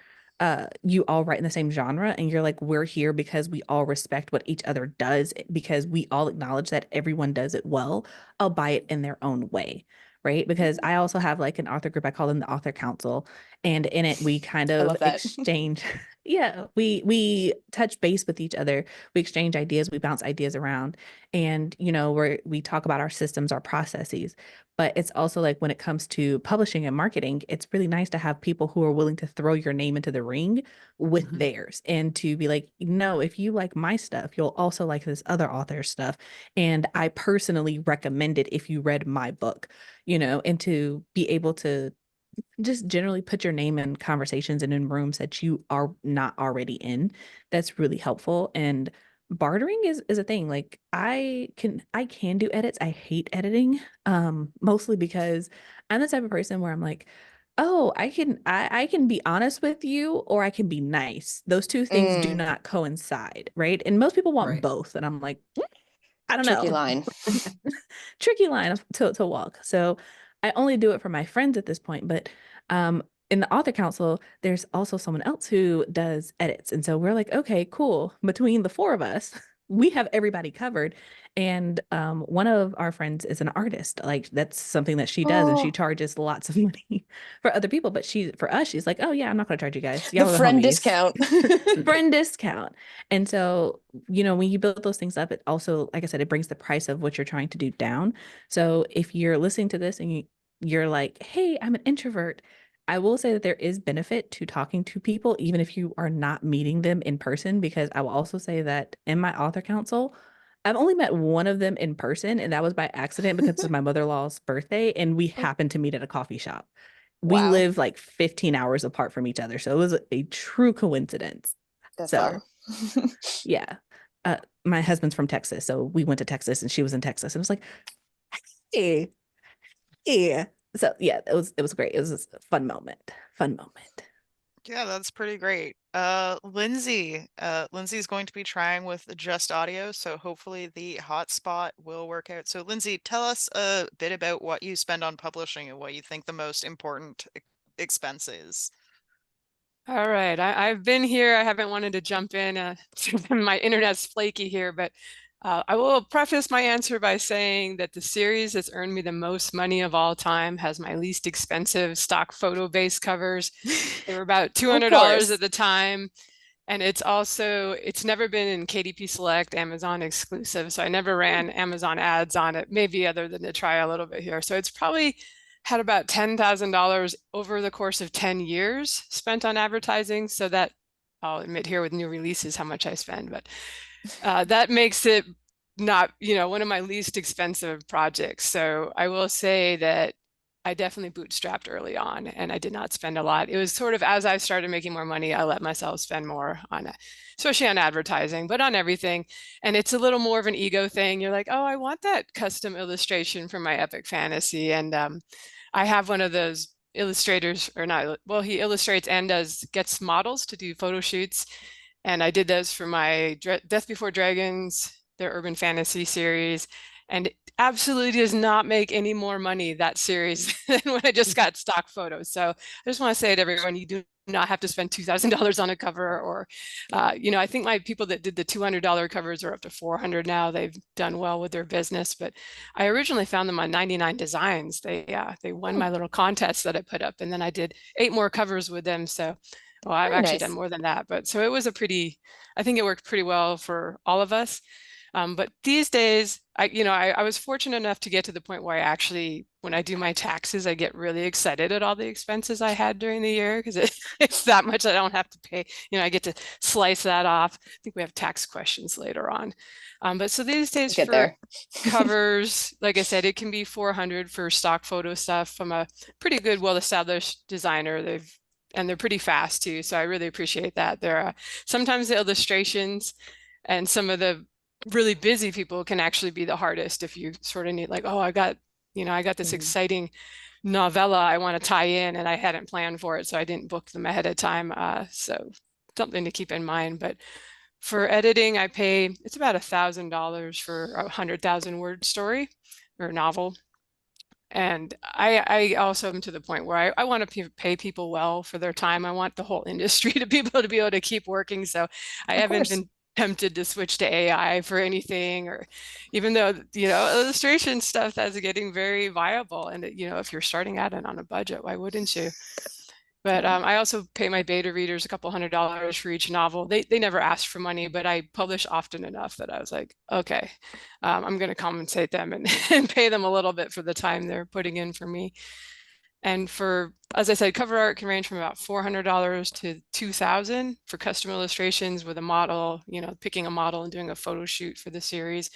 you all write in the same genre and you're like, we're here because we all respect what each other does, because we all acknowledge that everyone does it well, albeit in their own way. Right. Because I also have like an author group, I call them the author council. And in it, we kind I of love that. exchange. Yeah, we touch base with each other. We exchange ideas, we bounce ideas around, and you know, we talk about our systems, our processes. But it's also like when it comes to publishing and marketing, it's really nice to have people who are willing to throw your name into the ring with theirs, and to be like, no, if you like my stuff, you'll also like this other author's stuff. And I personally recommend it if you read my book, you know, and to be able to just generally put your name in conversations and in rooms that you are not already in. That's really helpful. And bartering is a thing. Like I can do edits. I hate editing. Mostly because I'm the type of person where I'm like, oh, I can be honest with you, or I can be nice. Those two things do not coincide, right? And most people want both. And I'm like, I don't Tricky know. line. Tricky line to walk. So I only do it for my friends at this point. But in the author council, there's also someone else who does edits. And so we're like, okay, cool. Between the four of us, we have everybody covered. And one of our friends is an artist. Like that's something that she does, and she Oh, charges lots of money for other people. But for us, she's like, oh yeah, I'm not going to charge you guys. the Y'all are the friend homies. discount. Friend discount. And so, you know, when you build those things up, it also, like I said, it brings the price of what you're trying to do down. So if you're listening to this and you're like, hey, I'm an introvert, I will say that there is benefit to talking to people, even if you are not meeting them in person, because I will also say that in my author council, I've only met one of them in person, and that was by accident because of my mother-in-law's birthday, and we happened to meet at a coffee shop. We Wow, live like 15 hours apart from each other, so it was a true coincidence. that's So, fun. yeah. My husband's from Texas, so we went to Texas and she was in Texas. And it was like, hey, yeah. So yeah, it was great. It was a fun moment. Fun moment. Yeah, that's pretty great. Lindsay's going to be trying with just audio, so hopefully the hotspot will work out. So Lindsay, tell us a bit about what you spend on publishing and what you think the most important expense is. All right, I've been here. I haven't wanted to jump in. My internet's flaky here, but I will preface my answer by saying that the series that's earned me the most money of all time has my least expensive stock photo-based covers. They were about $200 at the time. And it's never been in KDP Select, Amazon exclusive. So I never ran Amazon ads on it, maybe other than to try a little bit here. So it's probably had about $10,000 over the course of 10 years spent on advertising. So that I'll admit here with new releases how much I spend, but that makes it not, one of my least expensive projects. So I will say that I definitely bootstrapped early on, and I did not spend a lot. It was sort of as I started making more money, I let myself spend more on it, especially on advertising, but on everything. And it's a little more of an ego thing. You're like, oh, I want that custom illustration for my epic fantasy. And I have one of those illustrators, or not, well, he illustrates and gets models to do photo shoots. And I did those for my Death Before Dragons, their urban fantasy series. And it absolutely does not make any more money, that series, than when I just got stock photos. So I just want to say to everyone, you do not have to spend $2,000 on a cover, or, I think my people that did the $200 covers are up to 400 now. They've done well with their business, but I originally found them on 99 Designs. They won my little contest that I put up, and then I did 8 more covers with them. So, well, I've Very actually nice. done more than that, but so it was I think it worked pretty well for all of us. But these days, I was fortunate enough to get to the point where I actually, when I do my taxes, I get really excited at all the expenses I had during the year because it's that much I don't have to pay. I get to slice that off. I think we have tax questions later on. But so these days Get for there. covers, like I said, it can be 400 for stock photo stuff from a pretty good, well-established designer. They're pretty fast too, so I really appreciate that. There are sometimes the illustrations and some of the really busy people can actually be the hardest if you sort of need like, oh, I got this exciting novella I want to tie in and I hadn't planned for it, so I didn't book them ahead of time. So something to keep in mind. But for editing, I pay, it's about $1,000 for a 100,000 word story or novel. And I also am to the point where I want to pay people well for their time. I want the whole industry to be able to keep working. So I haven't been tempted to switch to AI for anything, or even though, illustration stuff that's getting very viable. And, if you're starting out and on a budget, why wouldn't you? But I also pay my beta readers a couple $100 for each novel. They never asked for money, but I publish often enough that I was like, okay, I'm going to compensate them and, and pay them a little bit for the time they're putting in for me. And for, as I said, cover art can range from about $400 to $2,000 for custom illustrations with a model, picking a model and doing a photo shoot for the series,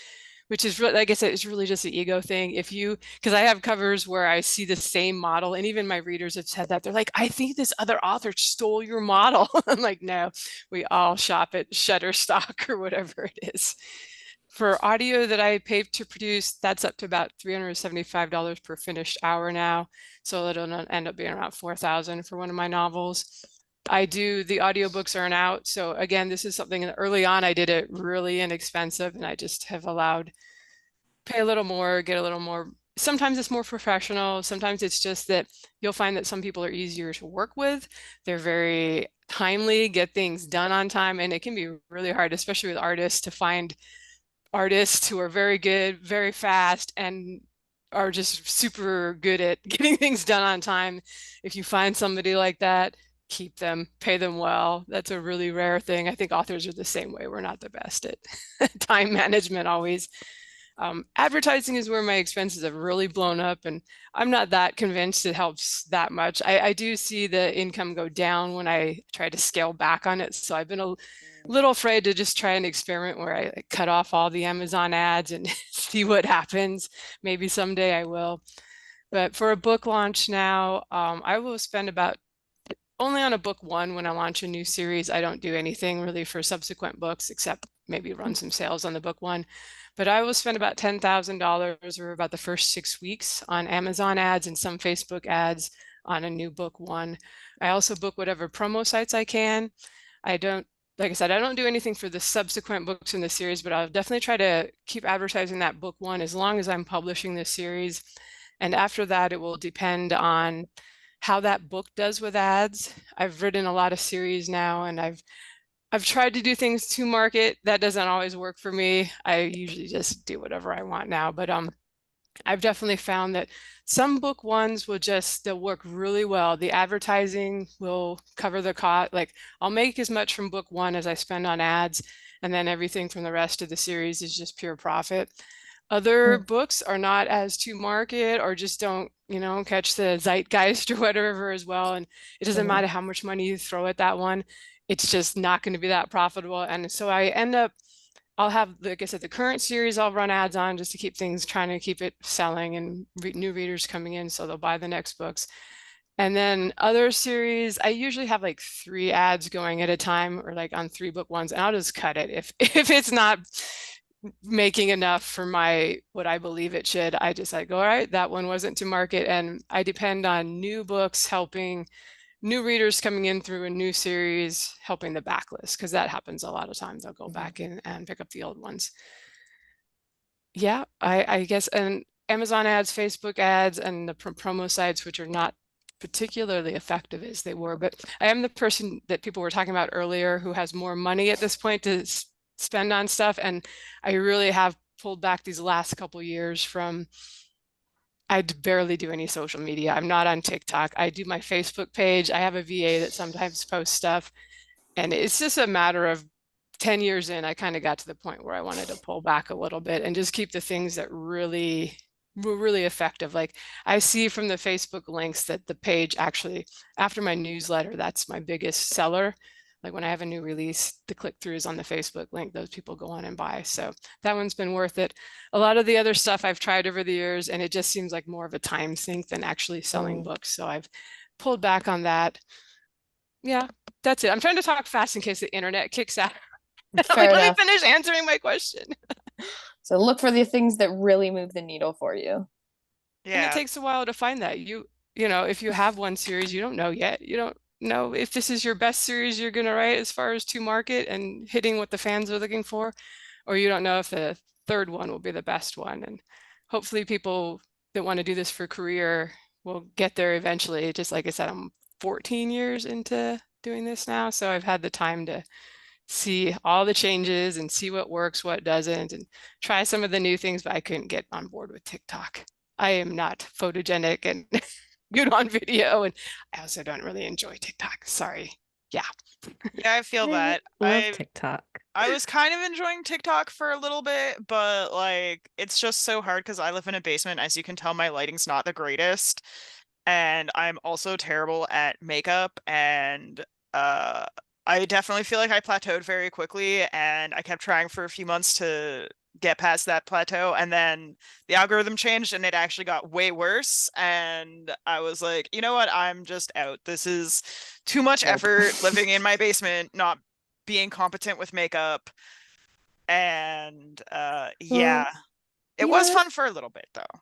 which is really, like I said, it's really just the ego thing. Because I have covers where I see the same model, and even my readers have said that. They're like, I think this other author stole your model. I'm like, no, we all shop at Shutterstock or whatever it is. For audio that I pay to produce, that's up to about $375 per finished hour now. So it'll end up being around $4,000 for one of my novels. The audiobooks aren't out. So again, this is something early on, I did it really inexpensive and I just have allowed pay a little more, get a little more. Sometimes it's more professional. Sometimes it's just that you'll find that some people are easier to work with. They're very timely, get things done on time. And it can be really hard, especially with artists, to find artists who are very good, very fast, and are just super good at getting things done on time. If you find somebody like that, keep them, pay them well. That's a really rare thing. I think authors are the same way. We're not the best at time management always. Advertising is where my expenses have really blown up, and I'm not that convinced it helps that much. I do see the income go down when I try to scale back on it. So I've been a little afraid to just try an experiment where I cut off all the Amazon ads and see what happens. Maybe someday I will. But for a book launch now, I will spend about only on a book one when I launch a new series. I don't do anything really for subsequent books except maybe run some sales on the book one. But I will spend about $10,000 or about the first 6 weeks on Amazon ads and some Facebook ads on a new book one. I also book whatever promo sites I can. Like I said, I don't do anything for the subsequent books in the series, but I'll definitely try to keep advertising that book one as long as I'm publishing this series. And after that, it will depend on how that book does with ads. I've written a lot of series now, and I've tried to do things to market. That doesn't always work for me. I usually just do whatever I want now, but I've definitely found that some book ones they'll work really well. The advertising will cover the cost. Like I'll make as much from book one as I spend on ads, and then everything from the rest of the series is just pure profit. Other books are not as to market or just don't, catch the zeitgeist or whatever as well. And it doesn't matter how much money you throw at that one. It's just not going to be that profitable. And so I'll have, like I said, the current series I'll run ads on just to keep things, trying to keep it selling and new readers coming in so they'll buy the next books. And then other series, I usually have like 3 ads going at a time or like on 3 book ones, and I'll just cut it. If it's not making enough for what I believe it should, I just like, all right, that one wasn't to market. And I depend on new books helping new readers coming in through a new series, helping the backlist, because that happens a lot of times. I'll go back in and pick up the old ones. Yeah, I guess, and Amazon ads, Facebook ads, and the promo sites, which are not particularly effective as they were. But I am the person that people were talking about earlier who has more money at this point to spend on stuff. And I really have pulled back these last couple years from, I barely do any social media. I'm not on TikTok. I do my Facebook page. I have a VA that sometimes posts stuff. And it's just a matter of 10 years in, I kind of got to the point where I wanted to pull back a little bit and just keep the things that really were really effective. Like I see from the Facebook links that the page actually, after my newsletter, that's my biggest seller. Like when I have a new release, the click-throughs on the Facebook link, those people go on and buy. So that one's been worth it. A lot of the other stuff I've tried over the years, and it just seems like more of a time sink than actually selling books. So I've pulled back on that. Yeah, that's it. I'm trying to talk fast in case the internet kicks out. Fair Like, let enough. me finish answering my question. So look for the things that really move the needle for you. And it Yeah. takes a while to find that. You know, if you have one series, you don't know yet. You don't know if this is your best series you're going to write as far as to market and hitting what the fans are looking for, or you don't know if the third one will be the best one. And hopefully people that want to do this for a career will get there eventually. Just like I said, I'm 14 years into doing this now, so I've had the time to see all the changes and see what works, what doesn't, and try some of the new things, but I couldn't get on board with TikTok. I am not photogenic and good on video, and I also don't really enjoy TikTok. Sorry. Yeah. Yeah, I feel that. Love TikTok. I was kind of enjoying TikTok for a little bit, but like it's just so hard because I live in a basement. As you can tell, my lighting's not the greatest. And I'm also terrible at makeup, and uh I definitely feel like I plateaued very quickly, and I kept trying for a few months to get past that plateau, and then the algorithm changed and it actually got way worse, and I was like, you know what, I'm just out. This is too much Nope. effort living in my basement, not being competent with makeup. And yeah, it you know, was fun for a little bit though.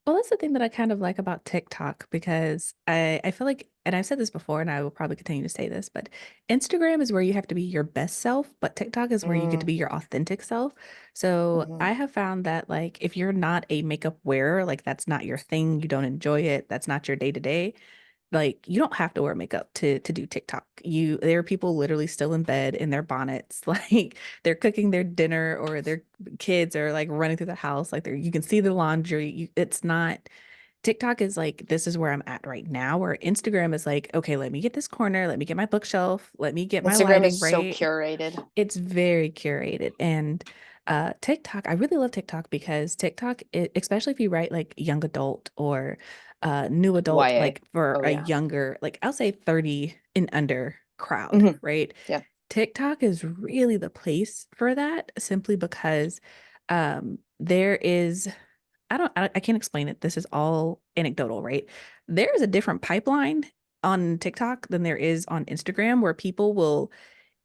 Well, that's the thing that I kind of like about TikTok because I feel like, and I've said this before, and I will probably continue to say this, but Instagram is where you have to be your best self, but TikTok is where you get to be your authentic self. So I have found that like if you're not a makeup wearer, like that's not your thing, you don't enjoy it, that's not your day to day, like you don't have to wear makeup to do TikTok. There are people literally still in bed in their bonnets, like they're cooking their dinner or their kids are like running through the house, like you can see the laundry. It's not TikTok is like this is where I'm at right now, where Instagram is like, okay, let me get this corner, let me get my bookshelf, let me get my Instagram lighting is so right. curated. It's very curated. And TikTok, I really love TikTok because TikTok, especially if you write like young adult or new adult, YA. like for Oh, a yeah. younger, like I'll say 30 and under crowd, right? Yeah. TikTok is really the place for that simply because there is, I can't explain it. This is all anecdotal, right? There is a different pipeline on TikTok than there is on Instagram where people will,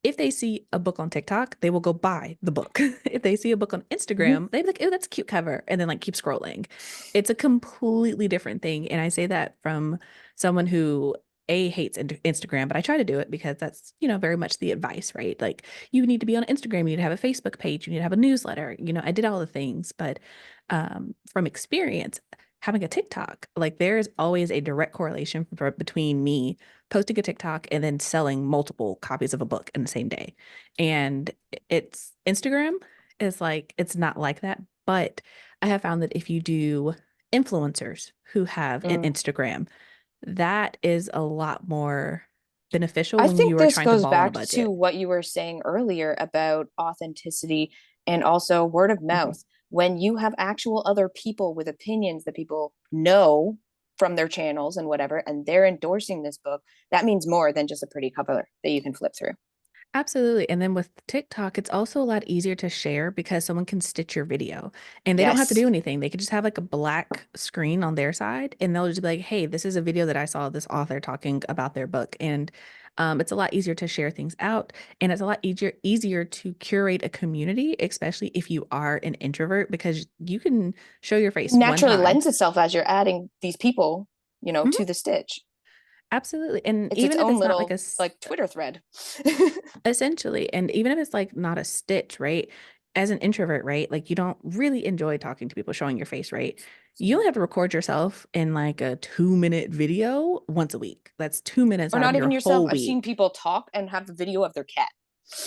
if they see a book on TikTok, they will go buy the book. If they see a book on Instagram, they'd be like, oh, that's a cute cover. And then like keep scrolling. It's a completely different thing. And I say that from someone who hates Instagram, but I try to do it because that's, very much the advice, right? Like you need to be on Instagram, you need to have a Facebook page, you need to have a newsletter. I did all the things, but from experience, having a TikTok, like there is always a direct correlation between me posting a TikTok and then selling multiple copies of a book in the same day. And it's Instagram is like, it's not like that. But I have found that if you do influencers who have an Instagram, that is a lot more beneficial I when think you are this trying to goes ball on a back to budget. what you were saying earlier about authenticity and also word of mouth. When you have actual other people with opinions that people know from their channels and whatever, and they're endorsing this book, that means more than just a pretty cover that you can flip through. Absolutely. And then with TikTok, it's also a lot easier to share because someone can stitch your video and they don't have to Yes. do anything. They could just have like a black screen on their side and they'll just be like, hey, this is a video that I saw this author talking about their book. And it's a lot easier to share things out and it's a lot easier to curate a community, especially if you are an introvert, because you can show your face one Naturally time. lends itself as you're adding these people, to the stitch. Absolutely. And It's even its if own it's not little like Twitter thread. essentially, and even if it's like not a stitch, right? As an introvert, right? Like you don't really enjoy talking to people, showing your face, right? You only have to record yourself in like a 2-minute video once a week. That's 2 minutes Or out of not your even yourself. whole I've seen week. people talk and have the video of their cat.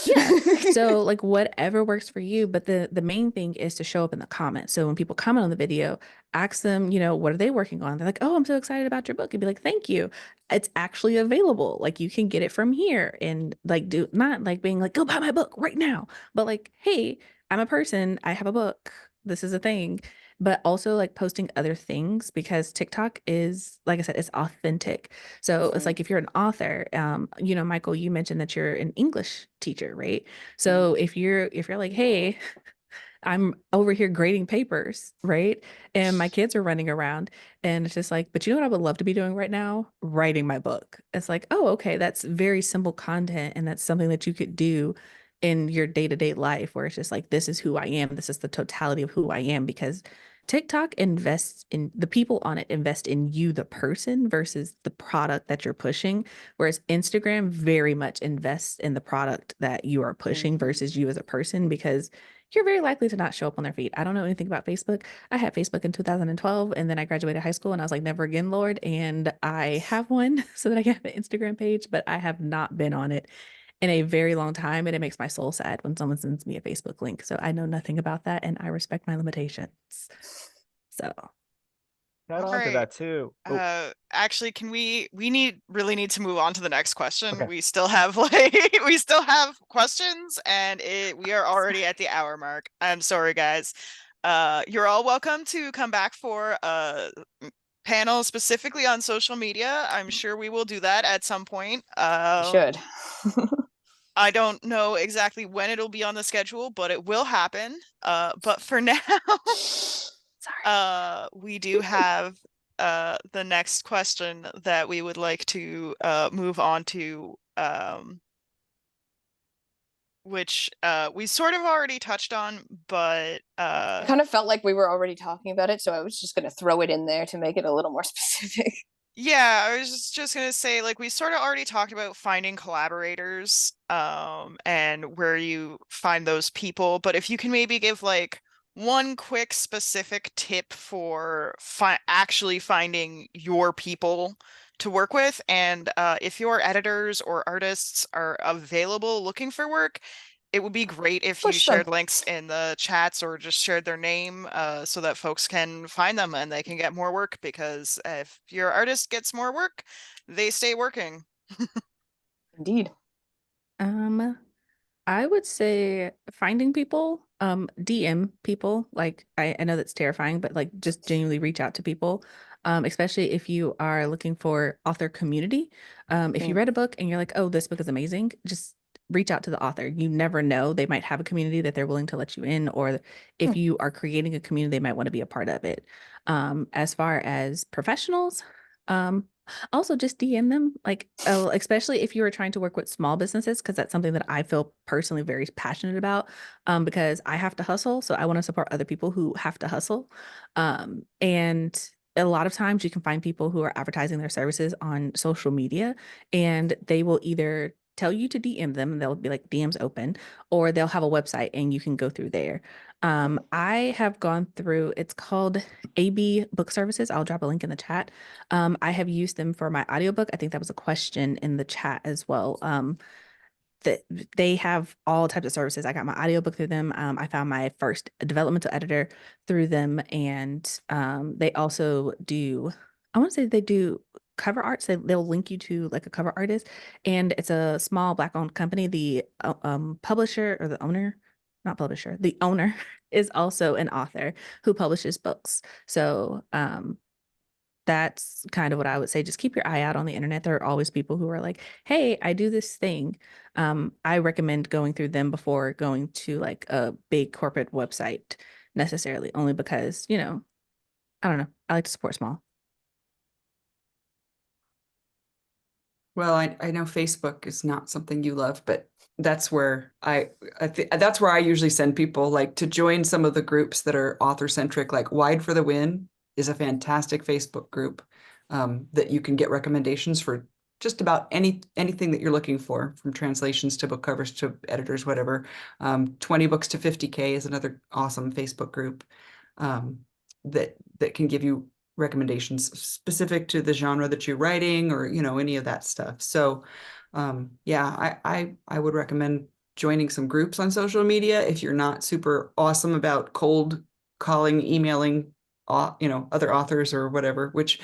Yeah. So like whatever works for you, but the main thing is to show up in the comments. So when people comment on the video, ask them, what are they working on? They're like, "Oh, I'm so excited about your book." And be like, "Thank you. It's actually available. Like you can get it from here." And like do not like being like, "Go buy my book right now." But like, "Hey, I'm a person. I have a book. This is a thing." But also like posting other things because TikTok is, like I said, it's authentic. So it's like if you're an author, Michael, you mentioned that you're an English teacher, right? So if you're like, "Hey, I'm over here grading papers, right? And my kids are running around." And it's just like, "But you know what I would love to be doing right now? Writing my book." It's like, "Oh, okay, that's very simple content. And that's something that you could do in your day-to-day life where it's just like, this is who I am. This is the totality of who I am." Because TikTok invests in the people on it, invest in you, the person, versus the product that you're pushing. Whereas Instagram very much invests in the product that you are pushing versus you as a person, because you're very likely to not show up on their feed. I don't know anything about Facebook. I had Facebook in 2012 and then I graduated high school and I was like, never again, Lord. And I have one so that I can have an Instagram page, but I have not been on it in a very long time. And it makes my soul sad when someone sends me a Facebook link. So I know nothing about that and I respect my limitations. So Add All on to right. that too. Oh, Actually, can we really need to move on to the next question. okay. We still have we still have questions and we are already at the hour mark. I'm sorry, guys. You're all welcome to come back for a panel specifically on social media. I'm sure we will do that at some point. Should. I don't know exactly when it'll be on the schedule, but it will happen. But for now, sorry. we do have the next question that we would like to move on to, which we sort of already touched on, but I kind of felt like we were already talking about it, so I was just going to throw it in there to make it a little more specific. yeah, I was just gonna say, like, we sort of already talked about finding collaborators, and where you find those people, but if you can maybe give like one quick specific tip for actually finding your people to work with, and if your editors or artists are available looking for work, it would be great if you Push them. shared links in the chats or just shared their name so that folks can find them and they can get more work, because if your artist gets more work, they stay working. Indeed. I would say finding people, DM people. Like I know that's terrifying, but like just genuinely reach out to people. Especially if you are looking for author community. If you read a book and you're like, "Oh, this book is amazing," just reach out to the author. You never know. They might have a community that they're willing to let you in, or if you are creating a community, they might want to be a part of it. As far as professionals, also just DM them, like, oh, especially if you are trying to work with small businesses, because that's something that I feel personally very passionate about, because I have to hustle. So I want to support other people who have to hustle. And a lot of times you can find people who are advertising their services on social media and they will either tell you to DM them and they'll be like DMs open, or they'll have a website and you can go through there. I have gone through, it's called AB Book Services. I'll drop a link in the chat. I have used them for my audiobook. I think that was a question in the chat as well. That they have all types of services. I got my audiobook through them. I found my first developmental editor through them. And they also do, I want to say they do cover arts. They'll link you to like a cover artist. And it's a small Black owned company. The publisher or the owner, not publisher, the owner is also an author who publishes books. So that's kind of what I would say. Just keep your eye out on the internet. There are always people who are like, "Hey, I do this thing." I recommend going through them before going to like a big corporate website necessarily, only because, I don't know. I like to support small. Well, I know Facebook is not something you love, but that's where that's where I usually send people, like, to join some of the groups that are author centric. Like Wide for the Win is a fantastic Facebook group that you can get recommendations for just about anything that you're looking for, from translations to book covers to editors, whatever. 20 books to 50K is another awesome Facebook group that can give you recommendations specific to the genre that you're writing, or any of that stuff. So yeah, I would recommend joining some groups on social media if you're not super awesome about cold calling, emailing, other authors or whatever, which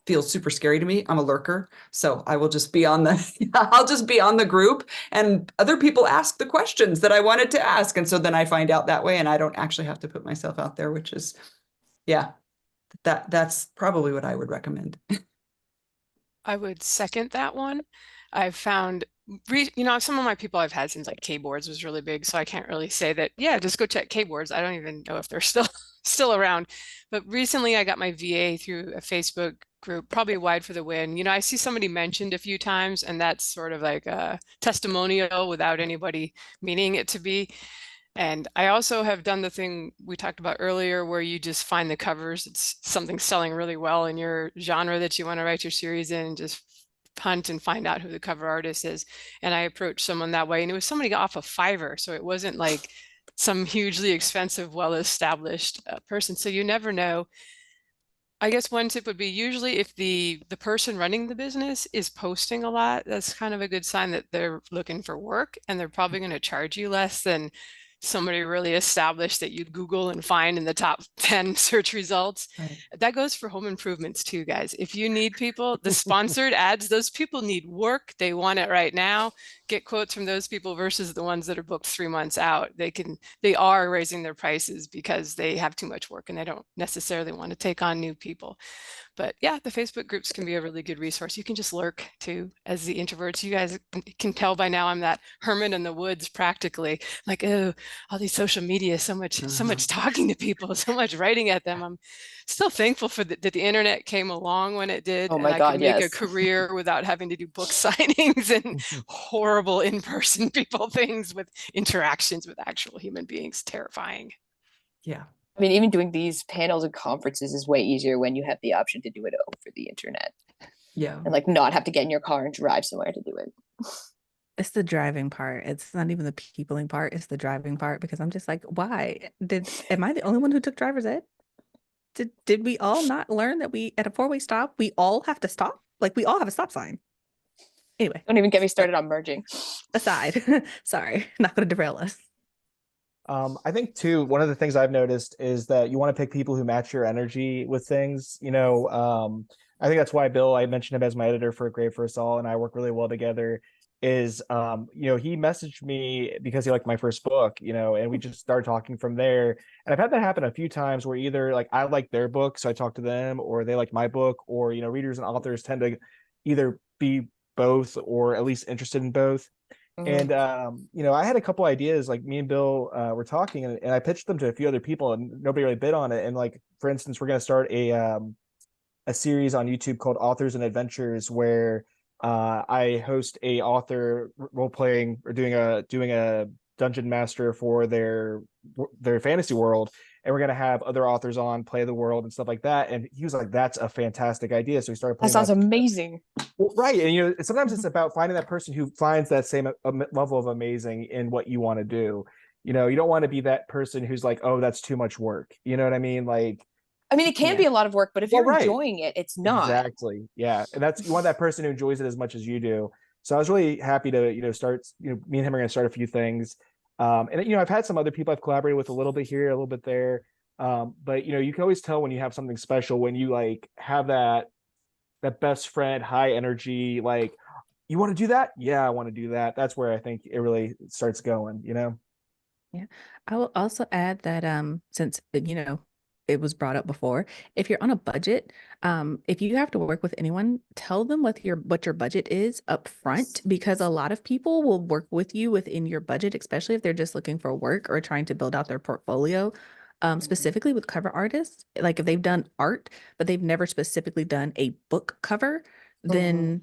feels super scary to me. I'm a lurker, so I will just be on the I'll just be on the group, and other people ask the questions that I wanted to ask, and so then I find out that way, and I don't actually have to put myself out there, which is, yeah, that's probably what I would recommend. I would second that one. I've found, some of my people I've had since like Kboards was really big, so I can't really say that, yeah, just go check Kboards. I don't even know if they're still around. But recently I got my VA through a Facebook group, probably Wide for the Win. I see somebody mentioned a few times, and that's sort of like a testimonial without anybody meaning it to be. And I also have done the thing we talked about earlier where you just find the covers. It's something selling really well in your genre that you want to write your series in, and just hunt and find out who the cover artist is. And I approached someone that way, and it was somebody off of Fiverr. So it wasn't like some hugely expensive, well-established person. So you never know. I guess one tip would be usually if the person running the business is posting a lot, that's kind of a good sign that they're looking for work, and they're probably going to charge you less than somebody really established that you'd Google and find in the top 10 search results. Right. That goes for home improvements too, guys. If you need people, the sponsored ads, those people need work. They want it right now. Get quotes from those people versus the ones that are booked 3 months out. They are raising their prices because they have too much work and they don't necessarily want to take on new people. But yeah, the Facebook groups can be a really good resource. You can just lurk too as the introverts. You guys can tell by now I'm that hermit in the woods practically. Like, oh, all these social media, so much talking to people, so much writing at them. I'm still thankful for that the internet came along when it did. Oh And my I God, could make a yes. career without having to do book signings and horrible in-person people things with interactions with actual human beings. Terrifying. Yeah. I mean, even doing these panels and conferences is way easier when you have the option to do it over the internet Yeah. and like not have to get in your car and drive somewhere to do it. It's the driving part. It's not even the peopling part. It's the driving part, because I'm just like, why am I the only one who took driver's ed? Did we all not learn that we at a four-way stop, we all have to stop? Like, we all have a stop sign. Anyway, Don't even get me started on merging. aside, sorry, not going to derail us. I think too, one of the things I've noticed is that you want to pick people who match your energy with things. I think that's why Bill, I mentioned him as my editor for Great for Us All, and I work really well together. He messaged me because he liked my first book, and we just started talking from there. And I've had that happen a few times where either like I like their book, so I talk to them, or they like my book, or readers and authors tend to either be both or at least interested in both. And I had a couple ideas, like me and Bill were talking, and I pitched them to a few other people, and nobody really bid on it. And like, for instance, we're going to start a series on YouTube called Authors and Adventures, where I host a author role playing or doing a dungeon master for their fantasy world, and we're going to have other authors on play the world and stuff like that. And he was like, "That's a fantastic idea." So we started putting That sounds amazing. Well, right. And sometimes it's about finding that person who finds that same level of amazing in what you want to do. You don't want to be that person who's like, "Oh, that's too much work." You know what I mean? Like, I mean, it can be a lot of work, but if you're enjoying it, it's not. Exactly. Yeah. And you want that person who enjoys it as much as you do. So I was really happy to start, me and him are going to start a few things. And I've had some other people I've collaborated with a little bit here, a little bit there. But you can always tell when you have something special, when you like have that best friend, high energy, like, you want to do that? Yeah, I want to do that. That's where I think it really starts going, Yeah. I will also add that since it was brought up before, if you're on a budget, if you have to work with anyone, tell them what your budget is up front, because a lot of people will work with you within your budget, especially if they're just looking for work or trying to build out their portfolio. Specifically with cover artists, like if they've done art, but they've never specifically done a book cover, then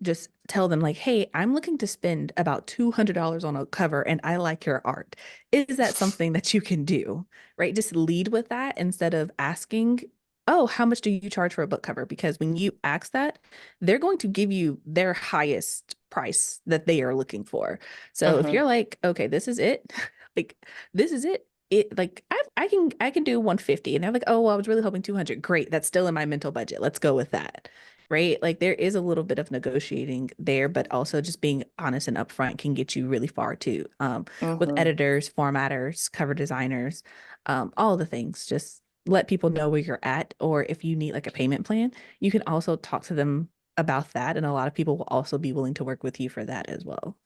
just tell them like, hey, I'm looking to spend about $200 on a cover and I like your art. Is that something that you can do? Right? Just lead with that instead of asking, oh, how much do you charge for a book cover? Because when you ask that, they're going to give you their highest price that they are looking for. So if you're like, okay, this is it, like, this is it. Like I can do 150, and they're like, oh, well, I was really hoping 200. Great, that's still in my mental budget. Let's go with that. right? Like there is a little bit of negotiating there, but also just being honest and upfront can get you really far too. With Mm-hmm. editors, formatters, cover designers, all the things. Just let people know where you're at, or if you need like a payment plan, you can also talk to them about that. And a lot of people will also be willing to work with you for that as well.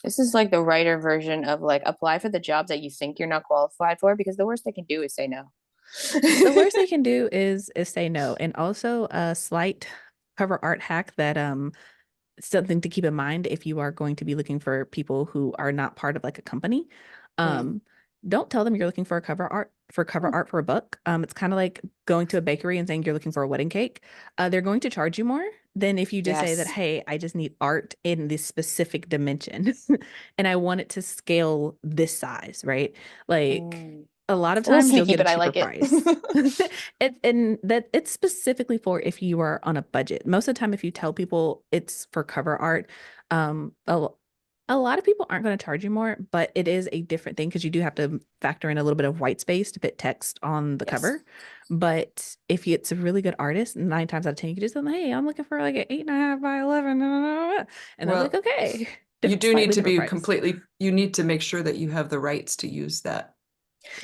This is like the writer version of like apply for the job that you think you're not qualified for, because the worst they can do is say no. The worst they can do is say no. And also a slight cover art hack that something to keep in mind if you are going to be looking for people who are not part of like a company. Um, don't tell them you're looking for a cover art for a book. It's kind of like going to a bakery and saying you're looking for a wedding cake. They're going to charge you more than if you just say that, Yes. hey, I just need art in this specific dimension and I want it to scale this size, right? Like a lot of A little times you'll sneaky, get a but I cheaper like it. price. And that it's specifically for if you are on a budget. Most of the time, if you tell people it's for cover art, um, a, a lot of people aren't going to charge you more, but it is a different thing because you do have to factor in a little bit of white space to fit text on the Yes. cover. But if it's a really good artist, 9 times out of 10, you can just say, hey, I'm looking for like an 8.5 by 11. And they're like, Well, okay. you do need Slightly to different be price. you need to make sure that you have the rights to use that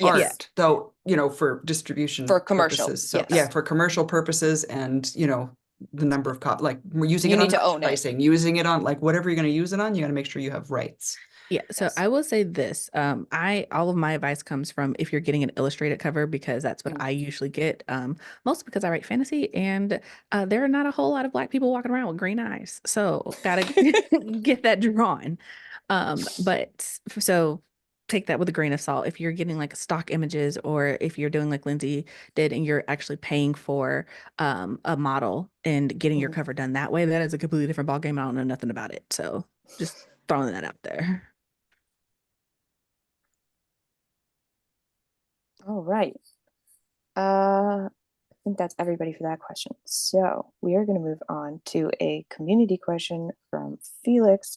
Yes. Yeah. art, though, for distribution For commercial, purposes. So yes. yeah, for commercial purposes, and the number of like we're using You it need on to own it. pricing, using it on like whatever you're going to use it on, you got to make sure you have rights. Yeah, so Yes. I will say this. All of my advice comes from if you're getting an illustrated cover, because that's what I usually get. Mostly because I write fantasy and there are not a whole lot of Black people walking around with green eyes. So gotta get that drawn. So take that with a grain of salt. If you're getting like stock images, or if you're doing like Lindsay did and you're actually paying for a model and getting your cover done that way, that is a completely different ballgame. I don't know nothing about it. So just throwing that out there. All right. I think that's everybody for that question. So we are going to move on to a community question from Felix,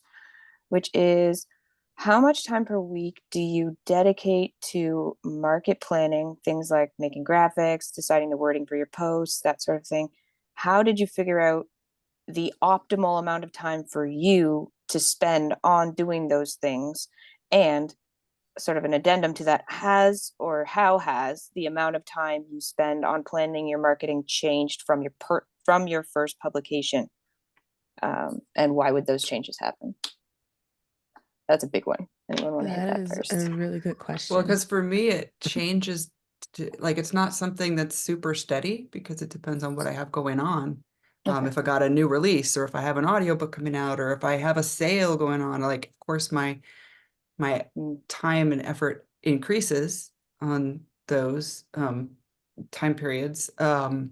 which is, how much time per week do you dedicate to market planning, things like making graphics, deciding the wording for your posts, that sort of thing? How did you figure out the optimal amount of time for you to spend on doing those things? And sort of an addendum to that, how has the amount of time you spend on planning your marketing changed from your first publication? And why would those changes happen? That's a big one. Anyone want to hit That that is first? a really good Well, question. because for me it changes like it's not something that's super steady because it depends on what I have going on. Okay. If I got a new release, or if I have an audiobook coming out, or if I have a sale going on, like of course my time and effort increases on those time periods. So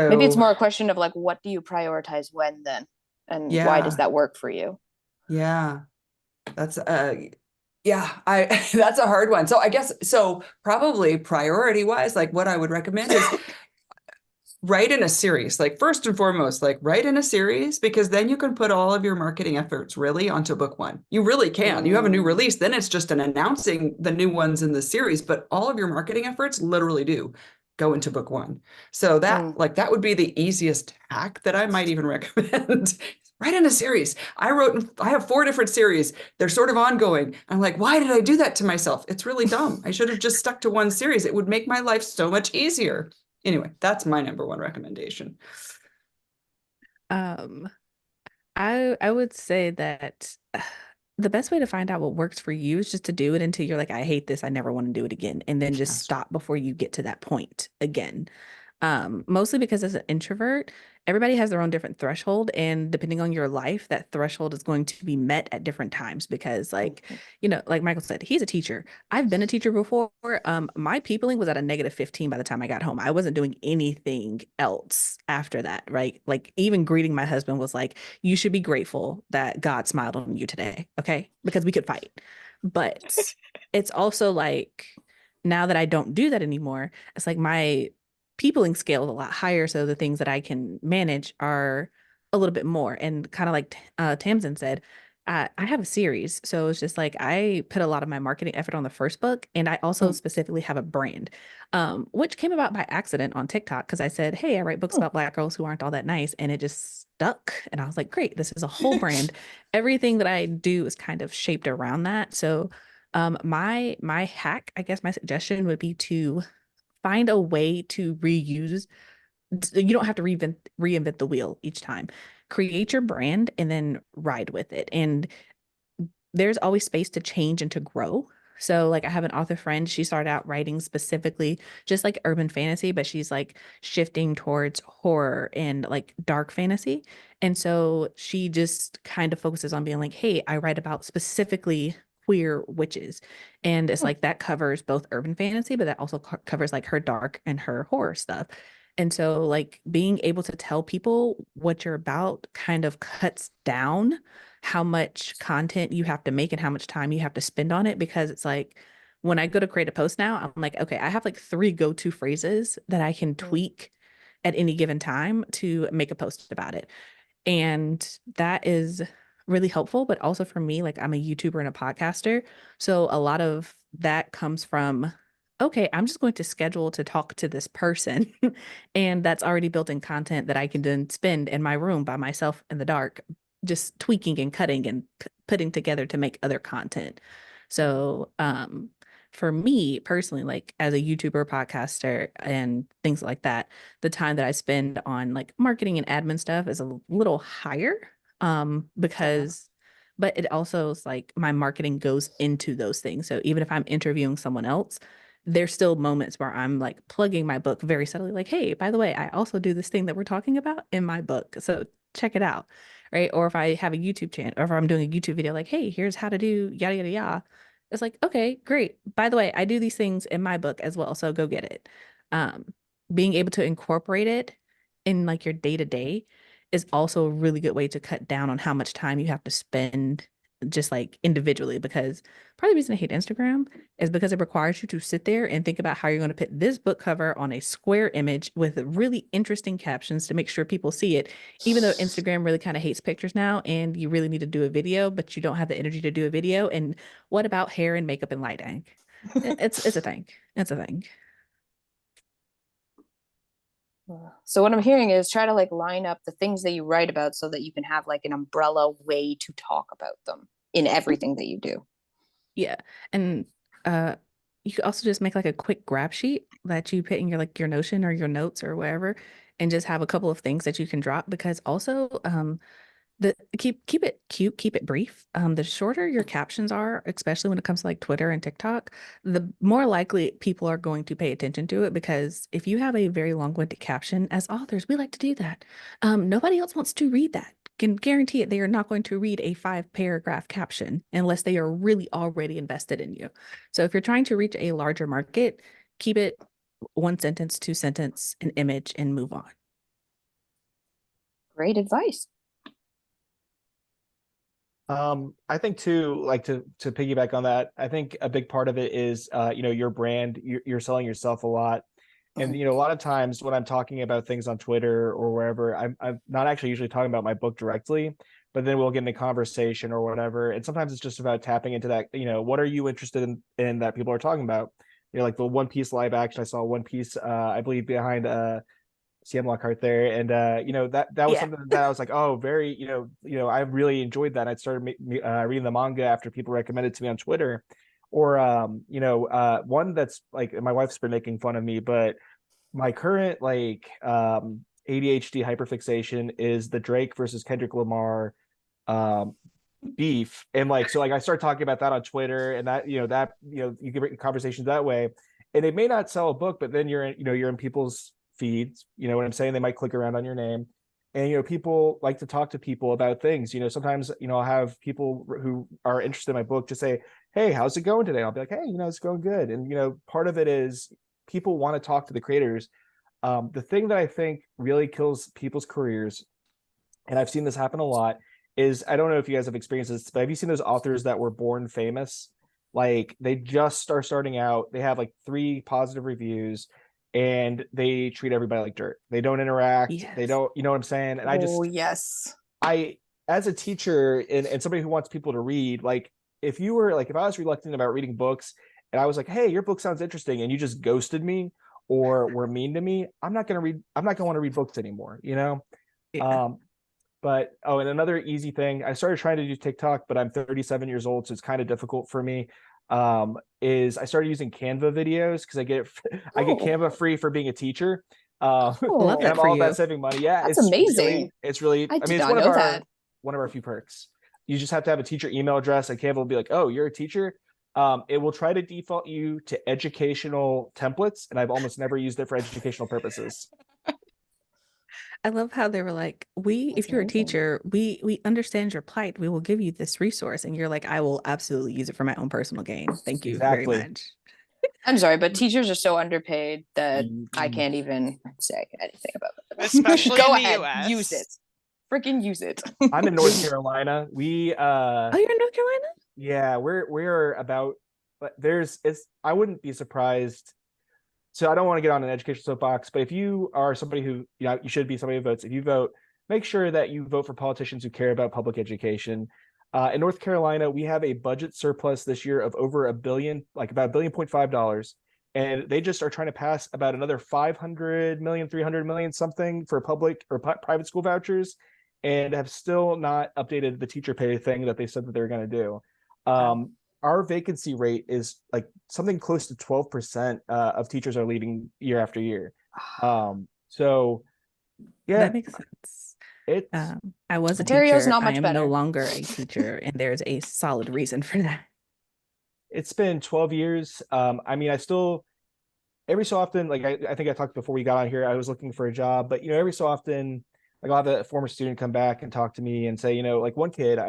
Maybe it's more a question of like, what do you prioritize when then? And why does yeah, that work for you? yeah, that's yeah, I that's a hard one. So I guess so probably priority wise, like what I would recommend is write in a series. Like first and foremost, like write in a series, because then you can put all of your marketing efforts really onto book one. You really can. You have a new release, then it's just an announcing the new ones in the series, but all of your marketing efforts literally do go into book one. So that would be the easiest hack that I might even recommend. Write in a series. I have 4 different series. They're sort of ongoing. I'm like, why did I do that to myself? It's really dumb. I should have just stuck to one series. It would make my life so much easier. Anyway, that's my number one recommendation. Um, I would say that the best way to find out what works for you is just to do it until you're like, I hate this, I never want to do it again, and then just Yes. stop before you get to that point again. Mostly because as an introvert, everybody has their own different threshold, and depending on your life, that threshold is going to be met at different times because like, like Michael said, he's a teacher. I've been a teacher before. My peopling was at a -15 by the time I got home. I wasn't doing anything else after that, right? Like even greeting my husband was like, you should be grateful that God smiled on you today, okay? Because we could fight. But it's also like now that I don't do that anymore, it's like my peopling scale is a lot higher, so the things that I can manage are a little bit more. And kind of like Tamsin said, I have a series. So it's just like I put a lot of my marketing effort on the first book. And I also specifically have a brand, which came about by accident on TikTok because I said, hey, I write books about Black girls who aren't all that nice. And it just stuck. And I was like, great, this is a whole brand. Everything that I do is kind of shaped around that. So my hack, I guess my suggestion would be to find a way to reuse. You don't have to reinvent the wheel each time. Create your brand and then ride with it. And there's always space to change and to grow. So like I have an author friend, she started out writing specifically just like urban fantasy, but she's like shifting towards horror and like dark fantasy. And so she just kind of focuses on being like, hey, I write about specifically queer witches. And it's like that covers both urban fantasy, but that also covers like her dark and her horror stuff. And so like being able to tell people what you're about kind of cuts down how much content you have to make and how much time you have to spend on it, because it's like when I go to create a post now, I'm like, okay, I have like 3 go-to phrases that I can tweak at any given time to make a post about it. And that is really helpful. But also for me, like I'm a YouTuber and a podcaster. So a lot of that comes from, okay, I'm just going to schedule to talk to this person. And that's already built in content that I can then spend in my room by myself in the dark, just tweaking and cutting and putting together to make other content. So, for me personally, like as a YouTuber, podcaster, and things like that, the time that I spend on like marketing and admin stuff is a little higher. Because, but it also is like my marketing goes into those things. So even if I'm interviewing someone else, there's still moments where I'm like plugging my book very subtly, like, hey, by the way, I also do this thing that we're talking about in my book. So check it out. Right. Or if I have a YouTube channel, or if I'm doing a YouTube video, like, hey, here's how to do yada, yada, yada. It's like, okay, great. By the way, I do these things in my book as well. So go get it. Um, Being able to incorporate it in like your day to day is also a really good way to cut down on how much time you have to spend just like individually. Because part of the reason I hate Instagram is because it requires you to sit there and think about how you're going to put this book cover on a square image with really interesting captions to make sure people see it, even though Instagram really kind of hates pictures now and you really need to do a video, but you don't have the energy to do a video. And what about hair and makeup and lighting? It's a thing. It's a thing. So what I'm hearing is try to like line up the things that you write about so that you can have like an umbrella way to talk about them in everything that you do. Yeah. And you could also just make like a quick grab sheet that you put in your like your Notion or your notes or wherever, and just have a couple of things that you can drop. Because also the keep it cute, keep it brief. The shorter your captions are, especially when it comes to like Twitter and TikTok, the more likely people are going to pay attention to it. Because if you have a very long-winded caption, as authors, we like to do that. Nobody else wants to read that. Can guarantee it, they are not going to read a 5-paragraph caption unless they are really already invested in you. So if you're trying to reach a larger market, keep it 1 sentence, 2 sentence, an image, and move on. Great advice. I think too, like to piggyback on that, I think a big part of it is, your brand. You're selling yourself a lot, and a lot of times when I'm talking about things on Twitter or wherever, I'm not actually usually talking about my book directly, but then we'll get in a conversation or whatever, and sometimes it's just about tapping into that. What are you interested in that people are talking about? Like the One Piece live action. I saw One Piece, I believe behind CM Lockhart there, and that was something that I was like, oh, very, I really enjoyed that. I started reading the manga after people recommended to me on Twitter, or one that's like, my wife's been making fun of me, but my current like ADHD hyperfixation is the Drake versus Kendrick Lamar beef, and like, so like I start talking about that on Twitter, and that you can bring conversations that way, and it may not sell a book, but then you're in people's feeds, you know what I'm saying? They might click around on your name, and people like to talk to people about things. Sometimes I'll have people who are interested in my book just say, hey, how's it going today? I'll be like, hey, it's going good. And part of it is people want to talk to the creators. The thing that I think really kills people's careers, and I've seen this happen a lot, is, I don't know if you guys have experienced this, but have you seen those authors that were born famous? Like they just are starting out, they have like 3 positive reviews, and they treat everybody like dirt. They don't interact. They Yes. don't, you know what I'm saying? And Oh, yes. I as a teacher and somebody who wants people to read, like if you were like, if I was reluctant about reading books and I was like, hey, your book sounds interesting, and you just ghosted me or were mean to me, I'm not going to want to read books anymore, you know? Yeah. But and another easy thing, I started trying to do TikTok, but I'm 37 years old, so it's kind of difficult for me. Is I started using Canva videos because I get Oh, Canva free for being a teacher. Love And that I'm for all you. about saving money. Yeah, that's amazing. it's really, I I mean, did it's not know that. one of our few perks. You just have to have a teacher email address, and Canva will be like, oh, you're a teacher. It will try to default you to educational templates, and I've almost never used it for educational purposes. I love how they were like, That's if you're a amazing. teacher, we understand your plight. We will give you this resource. And you're like, I will absolutely use it for my own personal gain. Thank you very Exactly. much. I'm sorry, but teachers are so underpaid that I Mhm. can't even say anything about that. Especially Go in the ahead, US. use it. Freaking use it. I'm in North Carolina. We Oh, you're in North Carolina? yeah, we're about, but I wouldn't be surprised. So I don't want to get on an education soapbox, but if you are somebody who, you should be somebody who votes. If you vote, make sure that you vote for politicians who care about public education. In North Carolina, we have a budget surplus this year of over $1 billion, like about $1.5 billion. And they just are trying to pass about another 500 million, 300 million something for public or private school vouchers, and have still not updated the teacher pay thing that they said that they were going to do. Our vacancy rate is like something close to 12% of teachers are leaving year after year. So yeah, That makes sense. it's I was a Ontario's teacher. not I much am no better. longer a teacher, and there's a solid reason for that. it's been 12 years. I mean, I still every so often, like I think I talked before we got on here, I was looking for a job, but every so often, like I'll have a former student come back and talk to me and say, like one kid,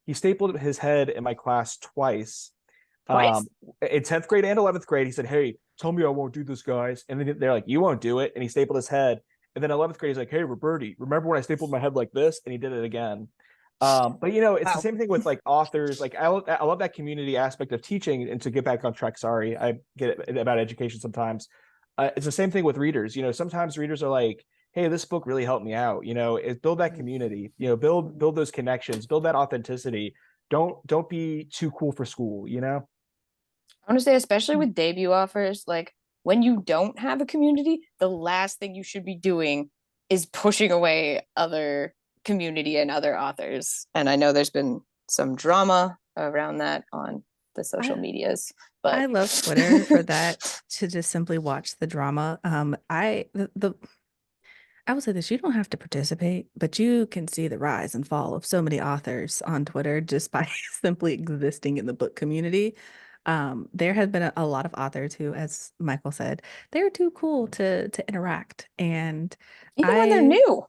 he stapled his head in my class twice. Twice? In 10th grade and 11th grade, he said, hey, tell me I won't do this, guys. And then they're like, you won't do it. And he stapled his head. And then 11th grade, he's like, hey, Roberti, remember when I stapled my head like this? And he did it again. But it's the Wow. same thing with like authors. Like I love that community aspect of teaching. And to get back on track, sorry, I get it about education sometimes. It's the same thing with readers. Sometimes readers are like, hey, this book really helped me out. Build that community. Build those connections. Build that authenticity. Don't be too cool for school. I want to say, especially with debut offers, like when you don't have a community, the last thing you should be doing is pushing away other community and other authors. And I know there's been some drama around that on the social medias, but I love Twitter for that, to just simply watch the drama. I will say this, you don't have to participate, but you can see the rise and fall of so many authors on Twitter just by simply existing in the book community. There have been a lot of authors who, as Michael said, they're too cool to interact. And even when they're new.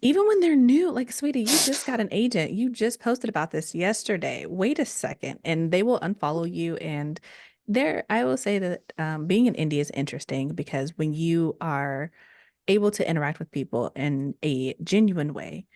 even when they're new, like, sweetie, you just got an agent. You just posted about this yesterday. Wait a second. And they will unfollow you. And I will say that being in India is interesting because when you are able to interact with people in a genuine way,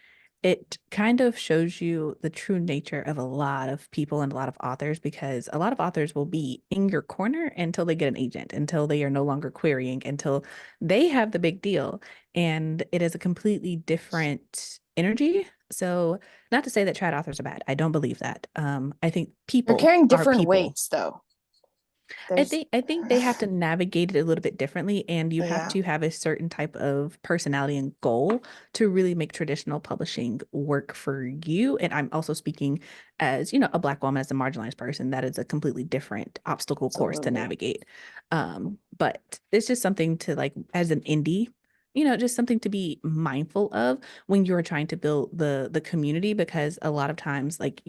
it kind of shows you the true nature of a lot of people and a lot of authors, because a lot of authors will be in your corner until they get an agent, until they are no longer querying, until they have the big deal. And it is a completely different energy. So, not to say that trad authors are bad. I don't believe that. I think They're people carrying are different people. weights, though. I think they have to navigate it a little bit differently, and you have Yeah. to have a certain type of personality and goal to really make traditional publishing work for you. And I'm also speaking as, a Black woman, as a marginalized person. That is a completely different obstacle course to Absolutely. navigate. But it's just something to, like, as an indie, just something to be mindful of when you're trying to build the community, because a lot of times, like,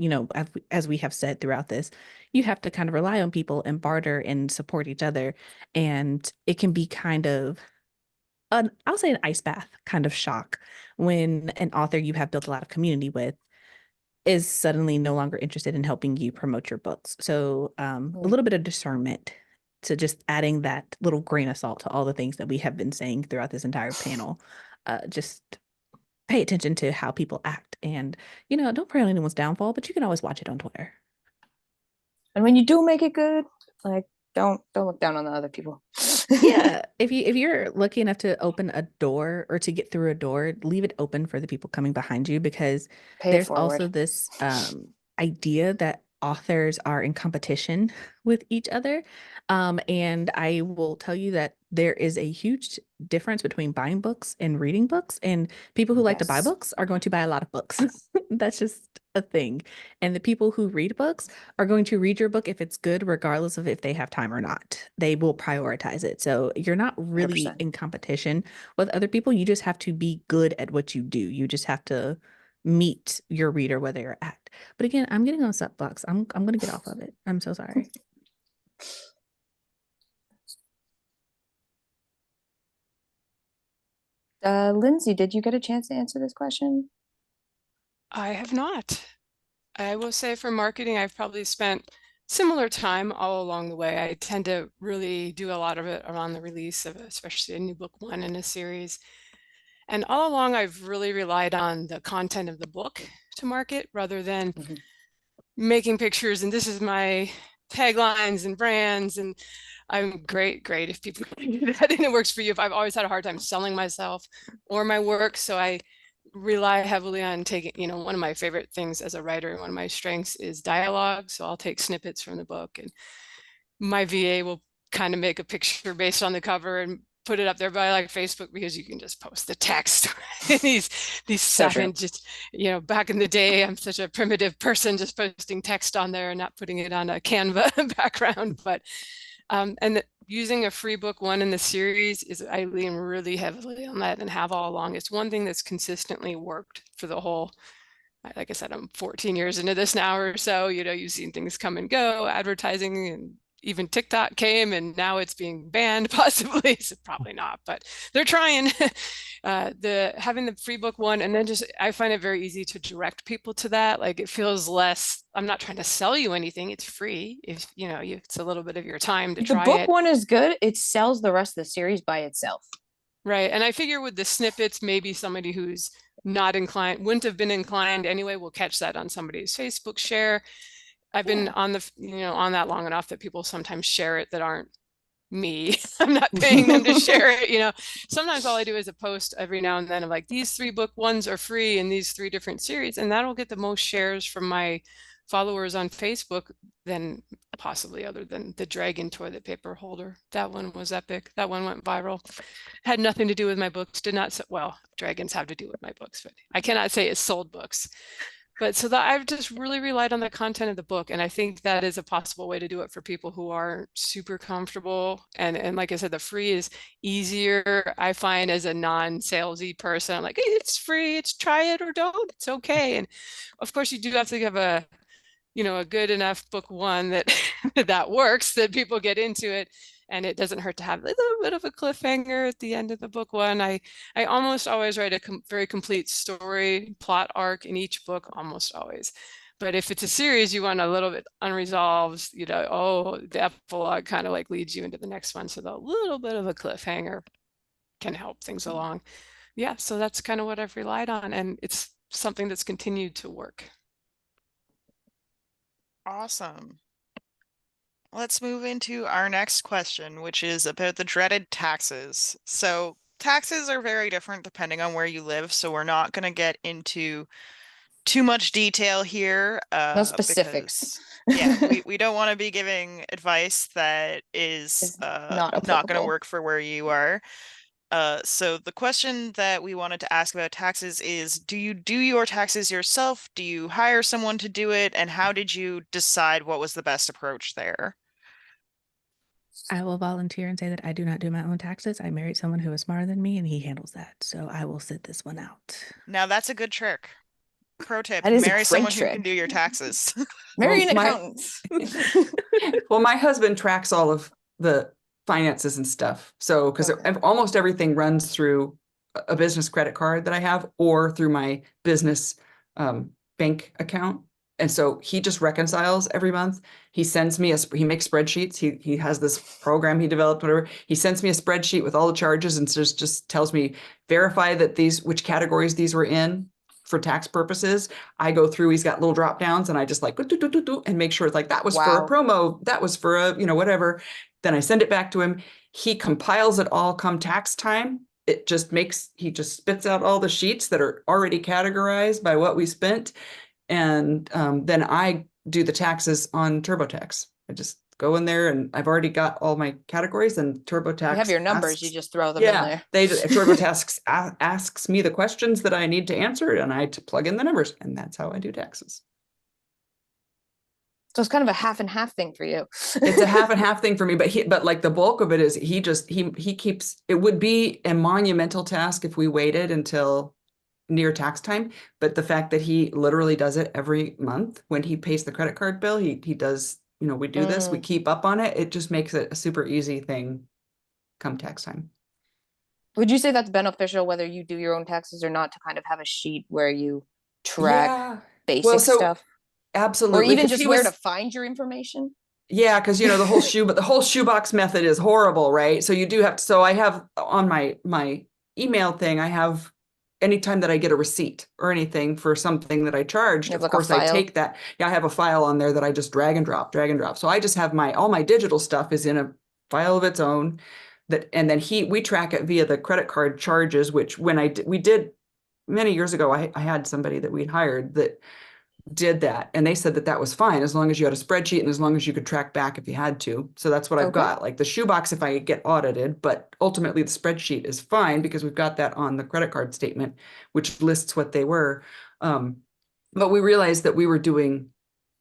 as we have said throughout this, you have to kind of rely on people and barter and support each other. And it can be kind of I'll say an ice bath kind of shock when an author you have built a lot of community with is suddenly no longer interested in helping you promote your books. So a little bit of discernment, to just adding that little grain of salt to all the things that we have been saying throughout this entire panel. Just pay attention to how people act, and don't pray on anyone's downfall, but you can always watch it on Twitter. And when you do make it good, like don't look down on the other people. Yeah, if you're lucky enough to open a door or to get through a door, leave it open for the people coming behind you, because Pay it there's also forward. this idea that authors are in competition with each other. And I will tell you that there is a huge difference between buying books and reading books, and people who like to buy Yes. books are going to buy a lot of books. That's just a thing. And the people who read books are going to read your book if it's good, regardless of if they have time or not. They will prioritize it. So you're not really 100%. in competition with other people. You just have to be good at what you do. You just have to meet your reader where they're at. But again, I'm getting on soapbox. I'm gonna get off of it. I'm so sorry. Lindsay, did you get a chance to answer this question? I have not. I will say for marketing, I've probably spent similar time all along the way. I tend to really do a lot of it around the release of especially a new book one in a series. And all along, I've really relied on the content of the book to market rather than making pictures. And this is my taglines and brands. And I'm great if people do that and it works for you. I've always had a hard time selling myself or my work. So I rely heavily on taking, one of my favorite things as a writer, one of my strengths is dialogue. So I'll take snippets from the book, and my VA will kind of make a picture based on the cover and put it up there. But I like Facebook because you can just post the text. these So true. just, back in the day, I'm such a primitive person, just posting text on there and not putting it on a Canva background. But using a free book one in the series is, I lean really heavily on that and have all along. It's one thing that's consistently worked for the whole, like I said, I'm 14 years into this now or so. You've seen things come and go, advertising, and even TikTok came, and now it's being banned possibly. So probably not, but they're trying. Having the free book one, and then I find it very easy to direct people to that. Like, it feels less, I'm not trying to sell you anything. It's free. If it's a little bit of your time to The try book it. one is good. It sells the rest of the series by itself. Right. And I figure with the snippets, maybe somebody who's not inclined, wouldn't have been inclined anyway, will catch that on somebody's Facebook share. I've been on on that long enough that people sometimes share it that aren't me. I'm not paying them to share it. Sometimes all I do is a post every now and then of like, these 3 book ones are free in these 3 different series, and that'll get the most shares from my followers on Facebook than possibly other than the dragon toilet paper holder. That one was epic. That one went viral. Had nothing to do with my books. Did not, well, dragons have to do with my books, but I cannot say it sold books. But so that I've just really relied on the content of the book. And I think that is a possible way to do it for people who aren't super comfortable. And like I said, the free is easier. I find as a non-salesy person, I'm like, hey, it's free, it's try it or don't, it's okay. And of course you do have to have a good enough book one that that works, that people get into it. And it doesn't hurt to have a little bit of a cliffhanger at the end of the book one. I almost always write a very complete story plot arc in each book, almost always. But if it's a series, you want a little bit unresolved, the epilogue kind of like leads you into the next one. So the little bit of a cliffhanger can help things along. Yeah, so that's kind of what I've relied on. And it's something that's continued to work. Awesome. Let's move into our next question, which is about the dreaded taxes. So taxes are very different depending on where you live, so we're not going to get into too much detail here. No specifics. Because, we don't want to be giving advice that is not going to work for where you are. So the question that we wanted to ask about taxes is, do you do your taxes yourself? Do you hire someone to do it? And how did you decide what was the best approach there? I will volunteer and say that I do not do my own taxes. I married someone who is smarter than me and he handles that. So I will sit this one out. Now that's a good trick. Pro tip, That is a marry great someone who trick. can do your taxes. Marry an Well, accountant. Well, my husband tracks all of the finances and stuff. So, because Okay. almost everything runs through a business credit card that I have or through my business bank account. And so he just reconciles every month. He sends me he makes spreadsheets. He has this program he developed, whatever. He sends me a spreadsheet with all the charges and just tells me, verify that which categories these were in. for tax purposes, I go through, he's got little drop downs and I just like, and make sure it's like, that was for a Wow. promo, that was for a, whatever. Then I send it back to him. He compiles it all come tax time. It just he just spits out all the sheets that are already categorized by what we spent. And then I do the taxes on TurboTax. I just go in there and I've already got all my categories, and TurboTax You have your numbers, you just throw them in there. TurboTax asks me the questions that I need to answer, and I plug in the numbers, and that's how I do taxes. So it's kind of a half and half thing for you. It's a half and half thing for me, but like the bulk of it is he keeps, it would be a monumental task if we waited until near tax time, but the fact that he literally does it every month when he pays the credit card bill, he does, we do this, we keep up on it. It just makes it a super easy thing come tax time. Would you say that's beneficial whether you do your own taxes or not, to kind of have a sheet where you track basic stuff? Absolutely. Or even just where to find your information? Yeah, because the whole shoebox method is horrible, right? So you do have to, so I have on my email thing, I have anytime that I get a receipt or anything for something that I charged, of course I take that. Yeah, I have a file on there that I just drag and drop. So I just have all my digital stuff is in a file of its own, and then we track it via the credit card charges, which we did many years ago, I had somebody that we'd hired that did that, and they said that was fine as long as you had a spreadsheet and as long as you could track back if you had to. So that's what I've got, like the shoebox if I get audited, but ultimately the spreadsheet is fine because we've got that on the credit card statement, which lists what they were. But we realized that we were doing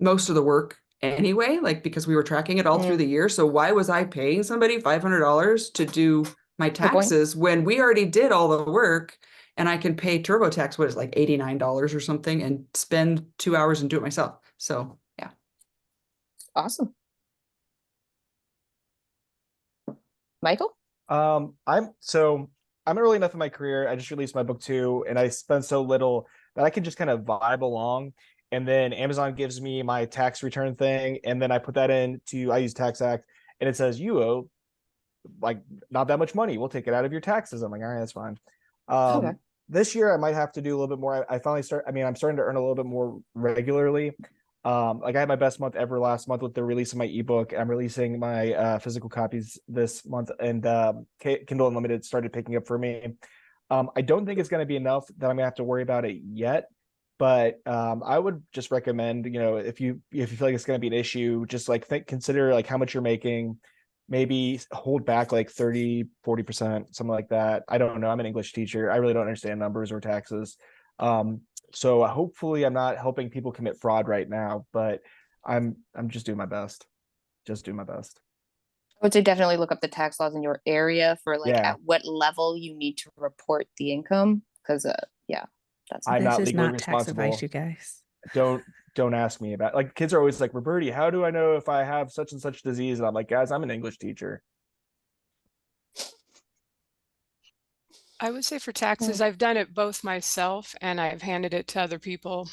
most of the work anyway, like because we were tracking it all through the year. So why was I paying somebody $500 to do my taxes when we already did all the work? And I can pay TurboTax, what is it, like $89 or something, and spend 2 hours and do it myself. So yeah. Awesome. Michael? I'm early enough in my career. I just released my book 2, and I spend so little that I can just kind of vibe along. And then Amazon gives me my tax return thing, and then I put that I use Tax Act, and it says you owe like not that much money. We'll take it out of your taxes. I'm like, all right, that's fine. Okay. This year I might have to do a little bit more. I'm starting to earn a little bit more regularly. Like I had my best month ever last month with the release of my ebook. I'm releasing my physical copies this month, and Kindle Unlimited started picking up for me. I don't think it's going to be enough that I'm going to have to worry about it yet, but I would just recommend, if you feel like it's going to be an issue, just like consider like how much you're making, maybe hold back like 30-40%, something like that. I don't know, I'm an English teacher, I really don't understand numbers or taxes. So hopefully I'm not helping people commit fraud right now, but I'm just doing my best. I would say definitely look up the tax laws in your area for like Yeah. at what level you need to report the income, because I'm not This is legally not tax responsible. advice, you guys. Don't ask me about, like, kids are always like, Roberti, how do I know if I have such and such disease? And I'm like, guys, I'm an English teacher. I would say for taxes, I've done it both myself and I've handed it to other people.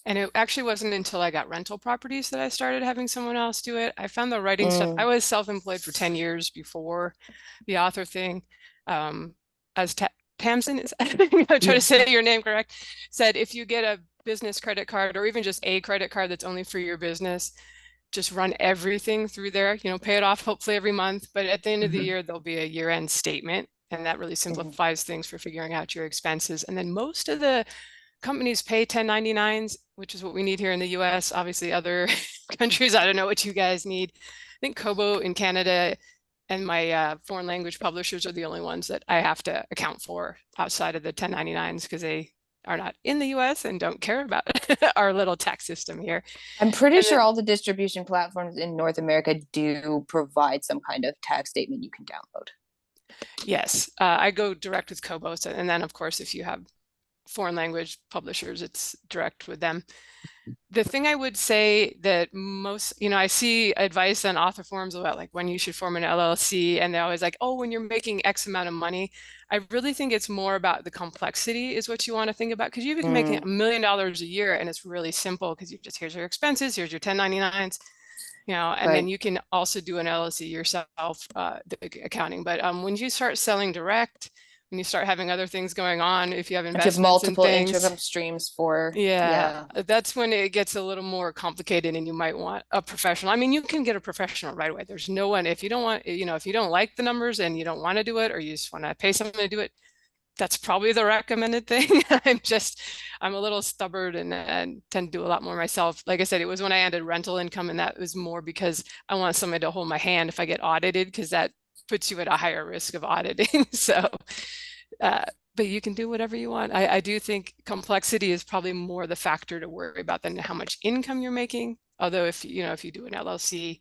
And it actually wasn't until I got rental properties that I started having someone else do it. I found the writing stuff. I was self-employed for 10 years before the author thing. As Tamsin is, I'm trying to say your name correct, said if you get a business credit card or even just a credit card that's only for your business, just run everything through there, pay it off hopefully every month. But at the end of the year, there'll be a year-end statement. And that really simplifies things for figuring out your expenses. And then most of the companies pay 1099s, which is what we need here in the US. Obviously, other countries, I don't know what you guys need. I think Kobo in Canada and my foreign language publishers are the only ones that I have to account for outside of the 1099s because they are not in the US and don't care about our little tax system here. I'm pretty sure all the distribution platforms in North America do provide some kind of tax statement you can download. Yes, I go direct with Kobo, and then of course if you have foreign language publishers, it's direct with them. The thing I would say that most, I see advice on author forums about like when you should form an LLC, and they're always like, oh, when you're making X amount of money. I really think it's more about the complexity is what you want to think about, because you can be making $1 million a year and it's really simple because here's your expenses, here's your 1099s, and then you can also do an LLC yourself, the accounting. But when you start selling direct, when you start having other things going on, if you have If you have investments and multiple things, income streams for, yeah, that's when it gets a little more complicated and you might want a professional. I mean, you can get a professional right away. There's no one, if you don't want, you know, if you don't like the numbers and you don't want to do it, or you just want to pay someone to do it, that's probably the recommended thing. I'm a little stubborn and tend to do a lot more myself. Like I said, it was when I added rental income, and that was more because I want somebody to hold my hand if I get audited, because that puts you at a higher risk of auditing. So, but you can do whatever you want. I do think complexity is probably more the factor to worry about than how much income you're making. Although if you know, if you do an LLC,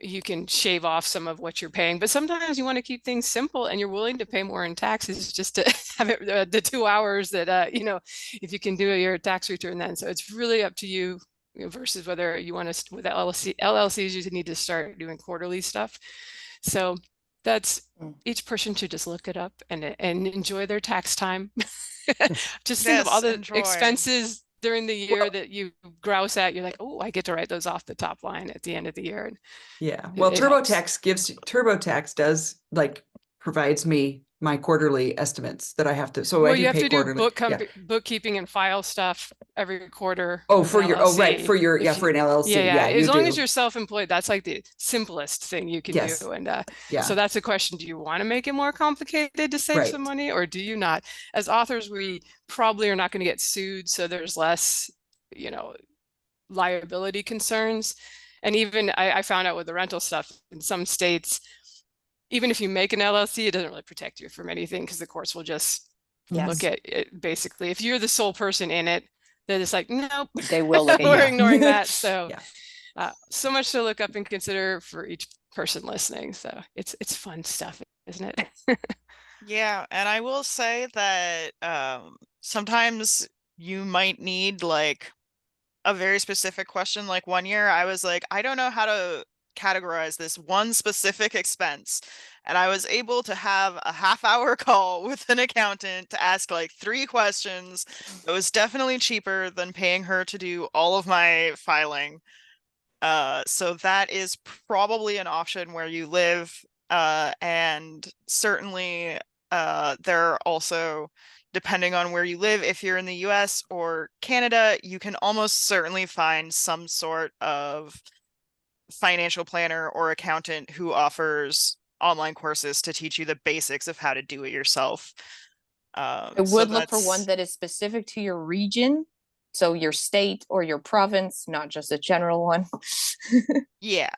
you can shave off some of what you're paying, but sometimes you want to keep things simple and you're willing to pay more in taxes just to have it the 2 hours that you know, if you can do your tax return then. So it's really up to you, versus whether you want to, with LLCs you need to start doing quarterly stuff. So that's, each person should just look it up and enjoy their tax time. Just think of all the expenses during the year that you grouse at. You're like, oh, I get to write those off the top line at the end of the year. Yeah. Well, TurboTax does like provides me my quarterly estimates that I have to. So well, I do you have pay to do quarterly. bookkeeping and file stuff every quarter. Oh, for your right, LLC. for your for an LLC. Yeah. As long do. as you're self-employed, that's like the simplest thing you can do. And so that's a question: do you want to make it more complicated to save some money, or do you not? As authors, we probably are not going to get sued, so there's less, you know, liability concerns. And even I found out with the rental stuff in some states, even if you make an LLC, it doesn't really protect you from anything, because the courts will just look at it. Basically, if you're the sole person in it, they're just like, nope, they will look we're ignoring that. So so much to look up and consider for each person listening. So it's fun stuff, isn't it? Yeah, and I will say that sometimes you might need like a very specific question. Like one year I was like, I don't know how to categorize this one specific expense. And I was able to have a half-hour call with an accountant to ask like 3 questions. It was definitely cheaper than paying her to do all of my filing. So that is probably an option where you live. And certainly there are also, depending on where you live, if you're in the US or Canada, you can almost certainly find some sort of financial planner or accountant who offers online courses to teach you the basics of how to do it yourself. I would look for one that is specific to your region, so your state or your province, not just a general one. Yeah.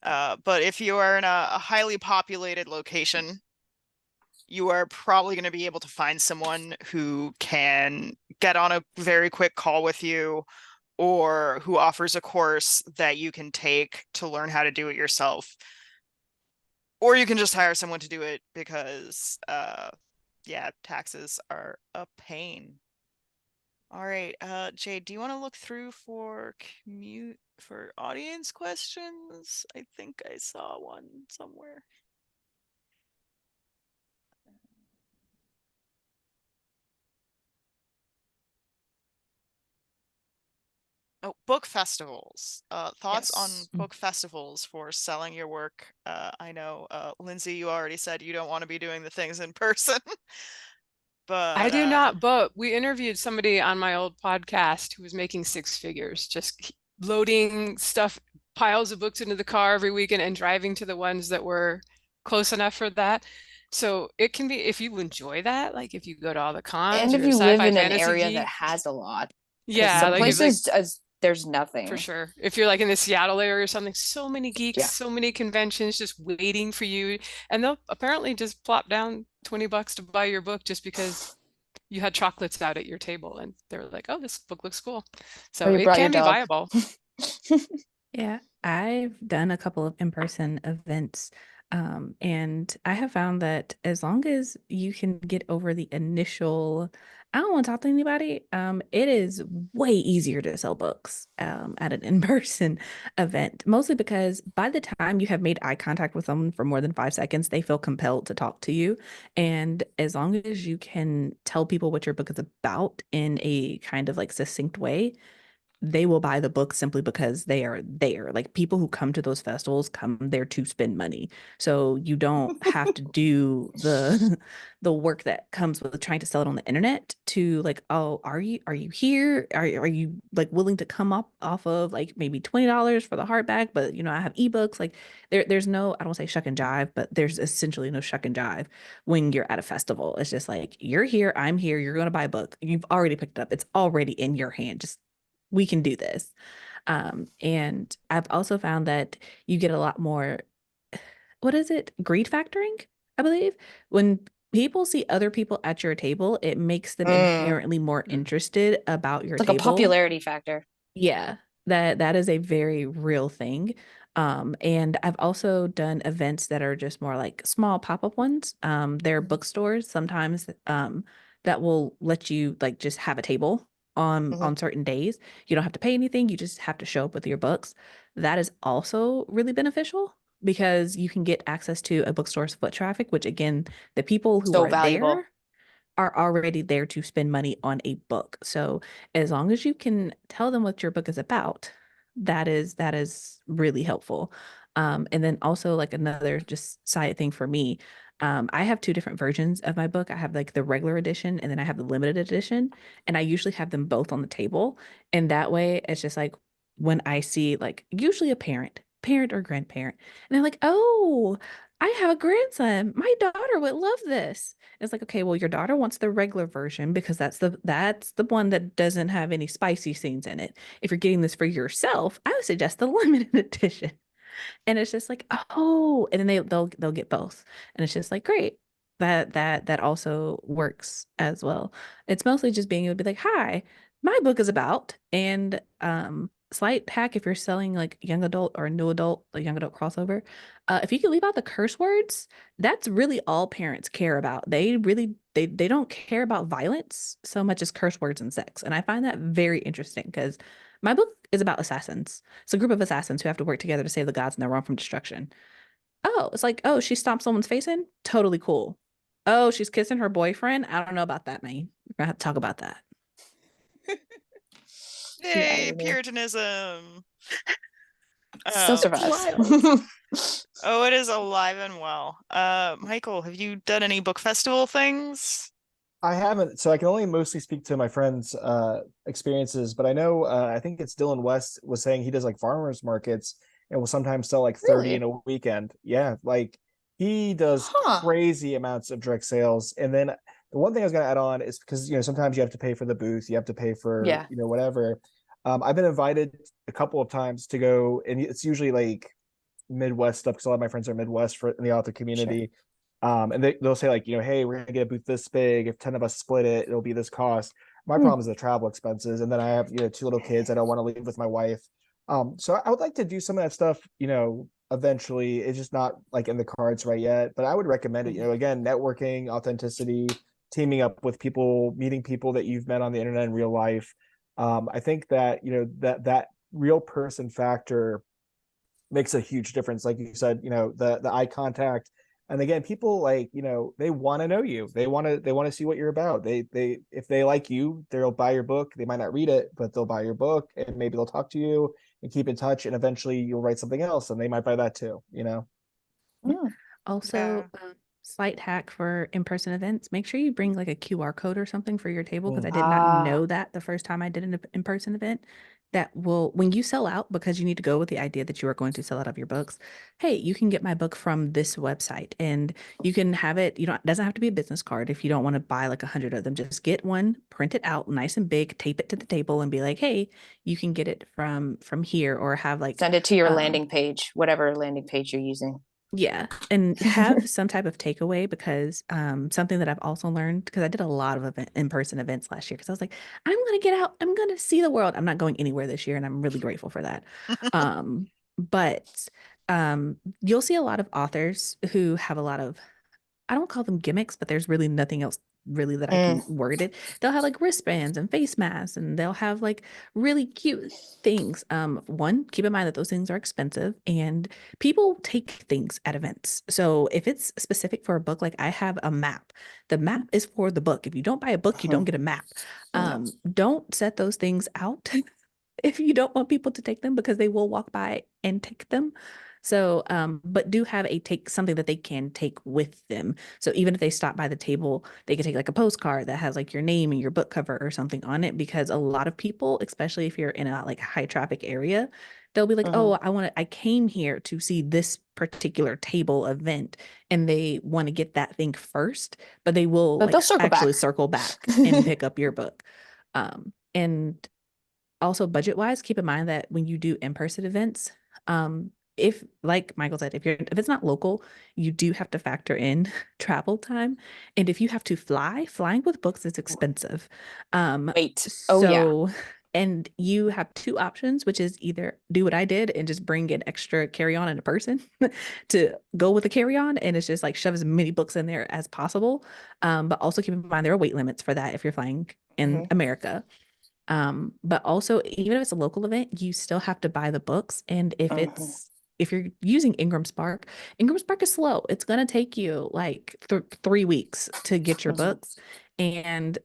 But if you are in a highly populated location, you are probably going to be able to find someone who can get on a very quick call with you, or who offers a course that you can take to learn how to do it yourself. Or you can just hire someone to do it, because yeah, taxes are a pain. All right, Jade, do you want to look through for audience questions? I think I saw one somewhere. Oh, book festivals. Thoughts on book festivals for selling your work? I know, Lindsay, you already said you don't want to be doing the things in person. But I do not, but we interviewed somebody on my old podcast who was making 6 figures, just loading stuff, piles of books into the car every weekend and driving to the ones that were close enough for that. So it can be, if you enjoy that, like if you go to all the cons, and if you're a you live sci-fi in an fantasy area geek. that has a lot. Yeah, some like places there's nothing. For sure. If you're like in the Seattle area or something, so many geeks, so many conventions just waiting for you. And they'll apparently just plop down $20 to buy your book just because you had chocolates out at your table and they're like, oh, this book looks cool. So it can be viable. Yeah, I've done a couple of in-person events, and I have found that as long as you can get over the initial, I don't want to talk to anybody, it is way easier to sell books at an in-person event, mostly because by the time you have made eye contact with someone for more than 5 seconds, they feel compelled to talk to you. And as long as you can tell people what your book is about in a kind of like succinct way, they will buy the book simply because they are there. Like people who come to those festivals come there to spend money. So you don't have to do the work that comes with trying to sell it on the internet to like, oh, are you here? Are you like willing to come up off of like maybe $20 for the hardback? But you know, I have ebooks. Like there's no, I don't say shuck and jive, but there's essentially no shuck and jive when you're at a festival. It's just like you're here, I'm here, you're gonna buy a book. You've already picked it up. It's already in your hand. Just we can do this. And I've also found that you get a lot more, what is it? Greed factoring, I believe. When people see other people at your table, it makes them Mm. inherently more interested about your It's like a table. popularity factor. Yeah, that is a very real thing. And I've also done events that are just more like small pop-up ones. There are bookstores sometimes that will let you like just have a table Mhm. on certain days. You don't have to pay anything, you just have to show up with your books. That is also really beneficial because you can get access to a bookstore's foot traffic, which again, the people who So are valuable. there are already there to spend money on a book. So as long as you can tell them what your book is about, that is really helpful. And then also like another just side thing for me, I have two different versions of my book. I have like the regular edition and then I have the limited edition, and I usually have them both on the table. And that way it's just like when I see like usually a parent or grandparent, and they're like, "Oh, I have a grandson. My daughter would love this." It's like, okay, well, your daughter wants the regular version because that's the one that doesn't have any spicy scenes in it. If you're getting this for yourself, I would suggest the limited edition. And it's just like, oh, and then they'll get both. And it's just like, great. That also works as well. It's mostly just being able to be like, hi, my book is about, and slight hack if you're selling like young adult or new adult, like young adult crossover, if you can leave out the curse words, that's really all parents care about. They really they don't care about violence so much as curse words and sex. And I find that very interesting because my book is about assassins. It's a group of assassins who have to work together to save the gods and their realm from destruction. Oh, it's like, oh, she stomped someone's face in? Totally cool. Oh, she's kissing her boyfriend? I don't know about that, man. We're gonna have to talk about that. The Yay, irony Puritanism. still Oh, It's survives. wild. oh, it is alive and well. Michael, have you done any book festival things? I haven't, so I can only mostly speak to my friends' experiences, but I know I think it's Dylan West was saying he does like farmers markets and will sometimes sell like 30 in Really? a weekend. Yeah, like he does Huh. crazy amounts of direct sales. And then the one thing I was gonna add on is because sometimes you have to pay for the booth, you have to pay for Yeah. whatever. I've been invited a couple of times to go, and it's usually like Midwest stuff because a lot of my friends are Midwest for in the author Sure. community. And they'll say like, hey, we're gonna get a booth this big. If 10 of us split it, it'll be this cost. My Hmm. problem is the travel expenses, and then I have two little kids I don't want to leave with my wife. So I would like to do some of that stuff, eventually. It's just not like in the cards right yet, but I would recommend it. Again, networking, authenticity, teaming up with people, meeting people that you've met on the internet in real life. I think that that real person factor makes a huge difference. Like you said, the eye contact. And again, people like, they want to know you. They want to see what you're about. They if they like you, they'll buy your book. They might not read it, but they'll buy your book and maybe they'll talk to you and keep in touch. And eventually you'll write something else and they might buy that too. Mm. Also, Yeah. slight hack for in-person events, make sure you bring like a QR code or something for your table because I Mm. did not Ah. know that the first time I did an in-person event. That will, when you sell out, because you need to go with the idea that you are going to sell out of your books, hey, you can get my book from this website and you can have it, it doesn't have to be a business card if you don't want to buy like 100 of them. Just get one, print it out nice and big, tape it to the table and be like, hey, you can get it from here, or have like Send it to your landing page, whatever landing page you're using. yeah, and have some type of takeaway because something that I've also learned because I did a lot of in-person events last year because I was like, I'm gonna get out, I'm gonna see the world. I'm not going anywhere this year, and I'm really grateful for that. But you'll see a lot of authors who have a lot of, I don't call them gimmicks, but there's really nothing else really that I Mm. can word it. They'll have like wristbands and face masks and they'll have like really cute things. One, keep in mind that those things are expensive and people take things at events. So if it's specific for a book, like I have a map. The map is for the book. If you don't buy a book, you don't get a map. Don't set those things out if you don't want people to take them because they will walk by and take them. So, but do have something that they can take with them. So even if they stop by the table, they can take like a postcard that has like your name and your book cover or something on it, because a lot of people, especially if you're in a like high traffic area, they'll be like, oh, I came here to see this particular table event, and they want to get that thing first, but they will But they'll circle actually back. circle back and pick up your book. And also budget wise, keep in mind that when you do in-person events, if like Michael said, if it's not local, you do have to factor in travel time. And if you have to flying with books is expensive. Wait. Oh yeah. So and you have two options, which is either do what I did and just bring an extra carry-on in a person to go with the carry-on, and it's just like shove as many books in there as possible. But also keep in mind there are weight limits for that if you're flying in America. But also, even if it's a local event, you still have to buy the books. And if you're using Ingram Spark is slow. It's gonna take you like 3 weeks to get your books, and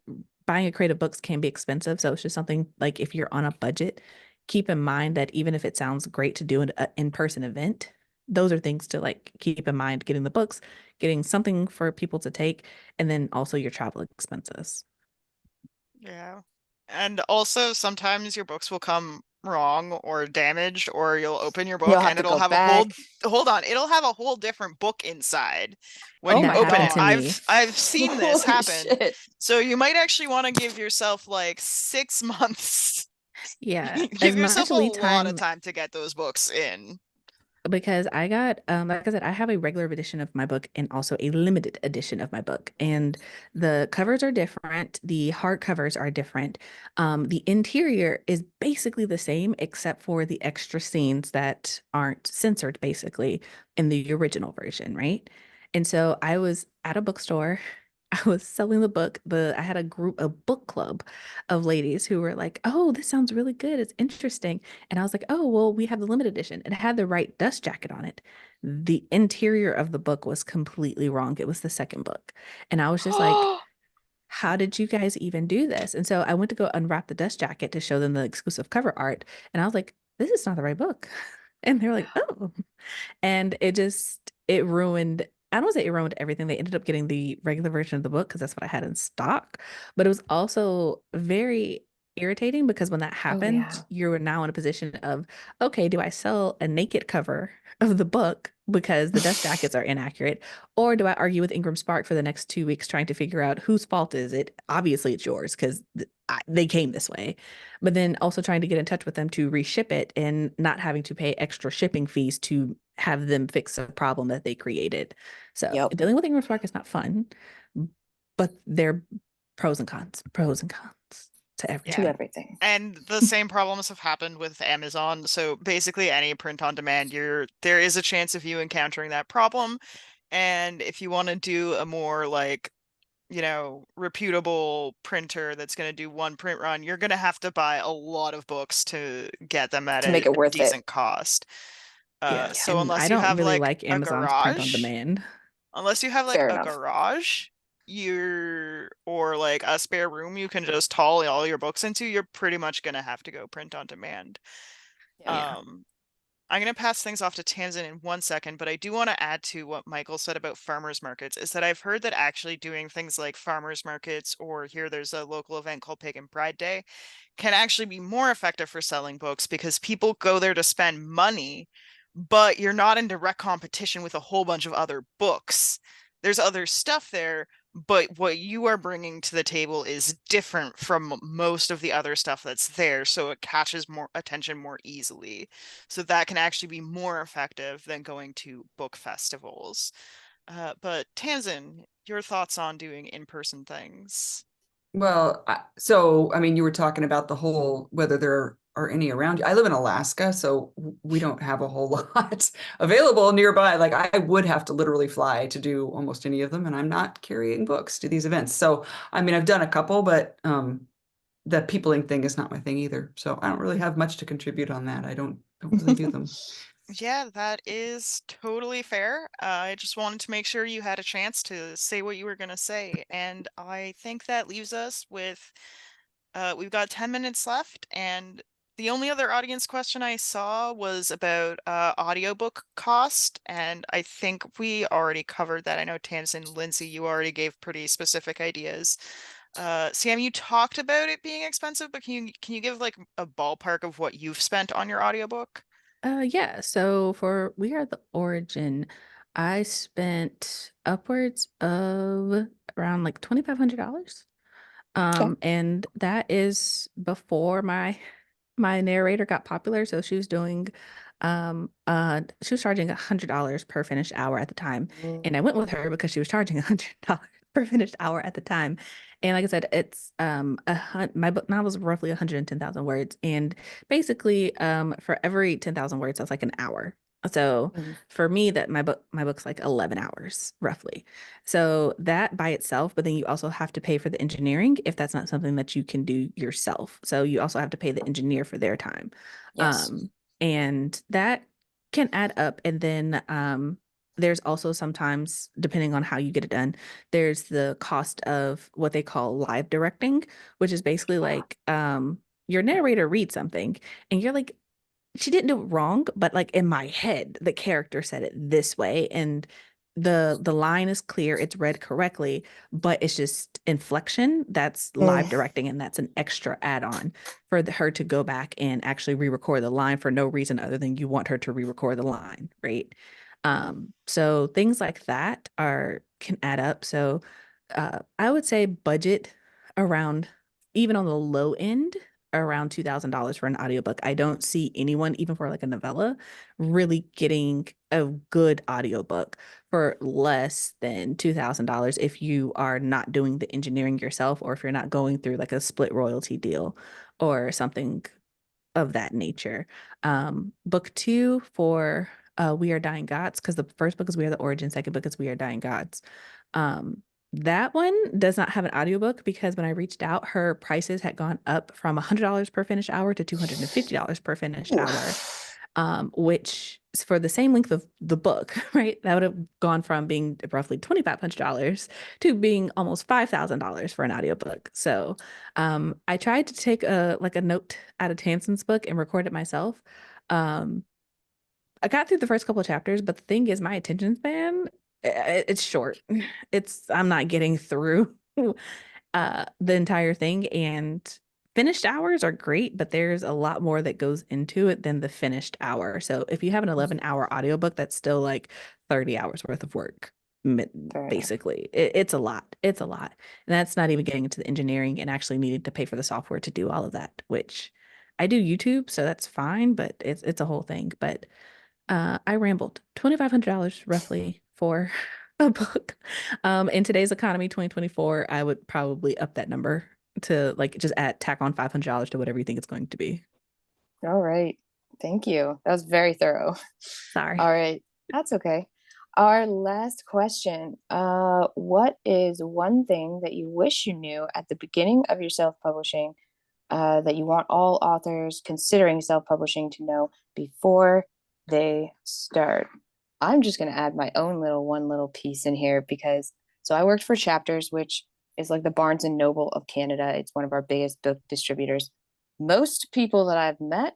buying a crate of books can be expensive. So it's just something like if you're on a budget, keep in mind that even if it sounds great to do an in-person event, those are things to like keep in mind: getting the books, getting something for people to take, and then also your travel expenses. Yeah. And also sometimes your books will come wrong or damaged, or you'll open your You'll book have and to it'll go have a back. it'll have a whole different book inside when Oh you That my open happened it. to me. I've seen this Holy happen. shit. So you might actually want to give yourself like 6 months. Yeah, Give as yourself much a lead lot of time, time to get those books in. because I got like I said, I have a regular edition of my book and also a limited edition of my book, and the covers are different, the hard covers are different. The interior is basically the same except for the extra scenes that aren't censored basically in the original version, right? And so I was at a bookstore. I was selling the book. I had a book club of ladies who were like, "Oh, this sounds really good. It's interesting." And I was like, "Oh, well, we have the limited edition." It had the right dust jacket on it. The interior of the book was completely wrong. It was the second book. And I was just like, how did you guys even do this? And so I went to go unwrap the dust jacket to show them the exclusive cover art. And I was like, this is not the right book. And they're like, oh. And it ruined, I don't want to say it ruined everything. They ended up getting the regular version of the book because that's what I had in stock. But it was also very irritating because when that happened, yeah. you were now in a position of, okay, do I sell a naked cover of the book because the dust jackets are inaccurate? Or do I argue with Ingram Spark for the next 2 weeks trying to figure out whose fault is it? Obviously, it's yours because they came this way. But then also trying to get in touch with them to reship it and not having to pay extra shipping fees to have them fix a problem that they created. So Yep. dealing with Ingram Spark is not fun, but there are pros and cons to everything. To everything. And the same problems have happened with Amazon. So basically any print on demand, there is a chance of you encountering that problem. And if you want to do a more like, reputable printer that's going to do one print run, you're going to have to buy a lot of books to get them at To a make it worth it. decent cost. Yeah. So And I unless you don't have really like like a Amazon's print on garage, demand. unless you have like Fair a enough. garage, or like a spare room you can just haul all your books into, you're pretty much going to have to go print on demand. Yeah. I'm going to pass things off to Tamsin in 1 second, but I do want to add to what Michael said about farmers markets, is that I've heard that actually doing things like farmers markets, or here there's a local event called Pagan Pride Day, can actually be more effective for selling books because people go there to spend money, but you're not in direct competition with a whole bunch of other books. There's other stuff there, but what you are bringing to the table is different from most of the other stuff that's there, so it catches more attention more easily. So that can actually be more effective than going to book festivals. But Tamsin, your thoughts on doing in-person things? Well, I mean, you were talking about the whole, whether there are any around you. I live in Alaska, so we don't have a whole lot available nearby. Like I would have to literally fly to do almost any of them, and I'm not carrying books to these events. So, I mean, I've done a couple, but the peopling thing is not my thing either. So I don't really have much to contribute on that. I don't really do them. Yeah, that is totally fair. I just wanted to make sure you had a chance to say what you were going to say. And I think that leaves us with, we've got 10 minutes left, and The only other audience question I saw was about audiobook cost, and I think we already covered that. I know Tamsin, Lindsay, you already gave pretty specific ideas. Sam, you talked about it being expensive, but can you give like a ballpark of what you've spent on your audiobook? Yeah, so for We Are the Origin, I spent upwards of around like $2,500. Okay. And that is before my narrator got popular. So she was charging $100 per finished hour at the time. And I went with her because she was charging $100 per finished hour at the time. And like I said, it's my book novel is roughly 110,000 words. And basically, for every 10,000 words, that's like an hour. So Mhm. for me, that my book's like 11 hours roughly. So that by itself, but then you also have to pay for the engineering if that's not something that you can do yourself. So you also have to pay the engineer for their time. Yes. Um, and that can add up. And then there's also sometimes, depending on how you get it done, there's the cost of what they call live directing, which is basically like your narrator reads something and you're like, she didn't do it wrong, but like in my head, the character said it this way, and the line is clear, it's read correctly, but it's just inflection that's live Mm, directing, and that's an extra add-on for her to go back and actually re-record the line for no reason other than you want her to re-record the line, right? So things like that are can add up. So I would say budget around, even on the low end, around $2,000 for an audiobook. I don't see anyone, even for like a novella, really getting a good audiobook for less than $2,000 if you are not doing the engineering yourself, or if you're not going through like a split royalty deal or something of that nature. Book two for We Are Dying Gods, because the first book is We Are the Origin, second book is We Are Dying Gods. Um, that one does not have an audiobook because when I reached out, her prices had gone up from $100 per finished hour to $250 per finished hour, oof. which for the same length of the book, right? That would have gone from being roughly $2,500 to being almost $5,000 for an audiobook. So I tried to take a note out of Tamsin's book and record it myself. Um, I got through the first couple of chapters, but the thing is, my attention span, it's short. I'm not getting through the entire thing. And finished hours are great, but there's a lot more that goes into it than the finished hour. So if you have an 11-hour audiobook, that's still like 30 hours worth of work. Fair enough. Basically, it's a lot. It's a lot. And that's not even getting into the engineering and actually needing to pay for the software to do all of that, which I do YouTube, so that's fine, but it's a whole thing. But I rambled. $2,500 roughly for a book. In today's economy, 2024, I would probably up that number to like just tack on $500 to whatever you think it's going to be. All right. Thank you. That was very thorough. Sorry. All right. That's okay. Our last question. What is one thing that you wish you knew at the beginning of your self-publishing, that you want all authors considering self-publishing to know before they start? I'm just going to add my own one little piece in here because so I worked for Chapters, which is like the Barnes and Noble of Canada. It's one of our biggest book distributors. Most people that I've met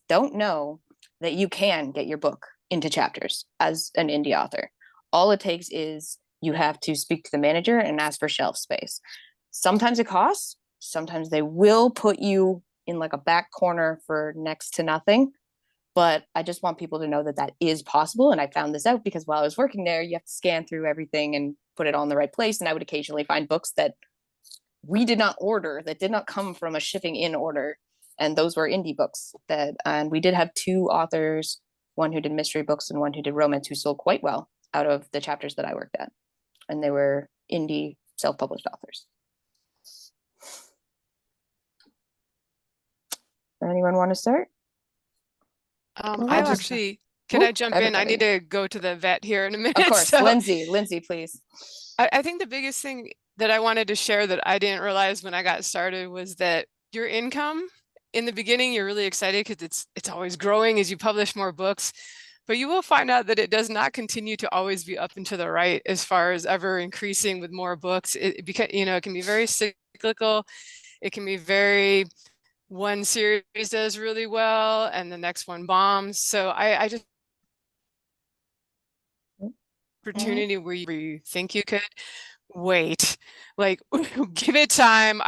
don't know that you can get your book into Chapters as an indie author. All it takes is you have to speak to the manager and ask for shelf space. Sometimes it costs, sometimes they will put you in like a back corner for next to nothing. But I just want people to know that that is possible. And I found this out because while I was working there, you have to scan through everything and put it on the right place. And I would occasionally find books that we did not order, that did not come from a shipping in order. And those were indie books and we did have two authors, one who did mystery books and one who did romance, who sold quite well out of the Chapters that I worked at. And they were indie self-published authors. Anyone want to start? I actually, can I jump in? I need to go to the vet here in a minute. Of course. So Lindsay, please. I think the biggest thing that I wanted to share that I didn't realize when I got started was that your income in the beginning, you're really excited because it's always growing as you publish more books, but you will find out that it does not continue to always be up and to the right as far as ever increasing with more books. Because it can be very cyclical. It can be very one series does really well and the next one bombs. So I just opportunity where you think you could wait, like give it time.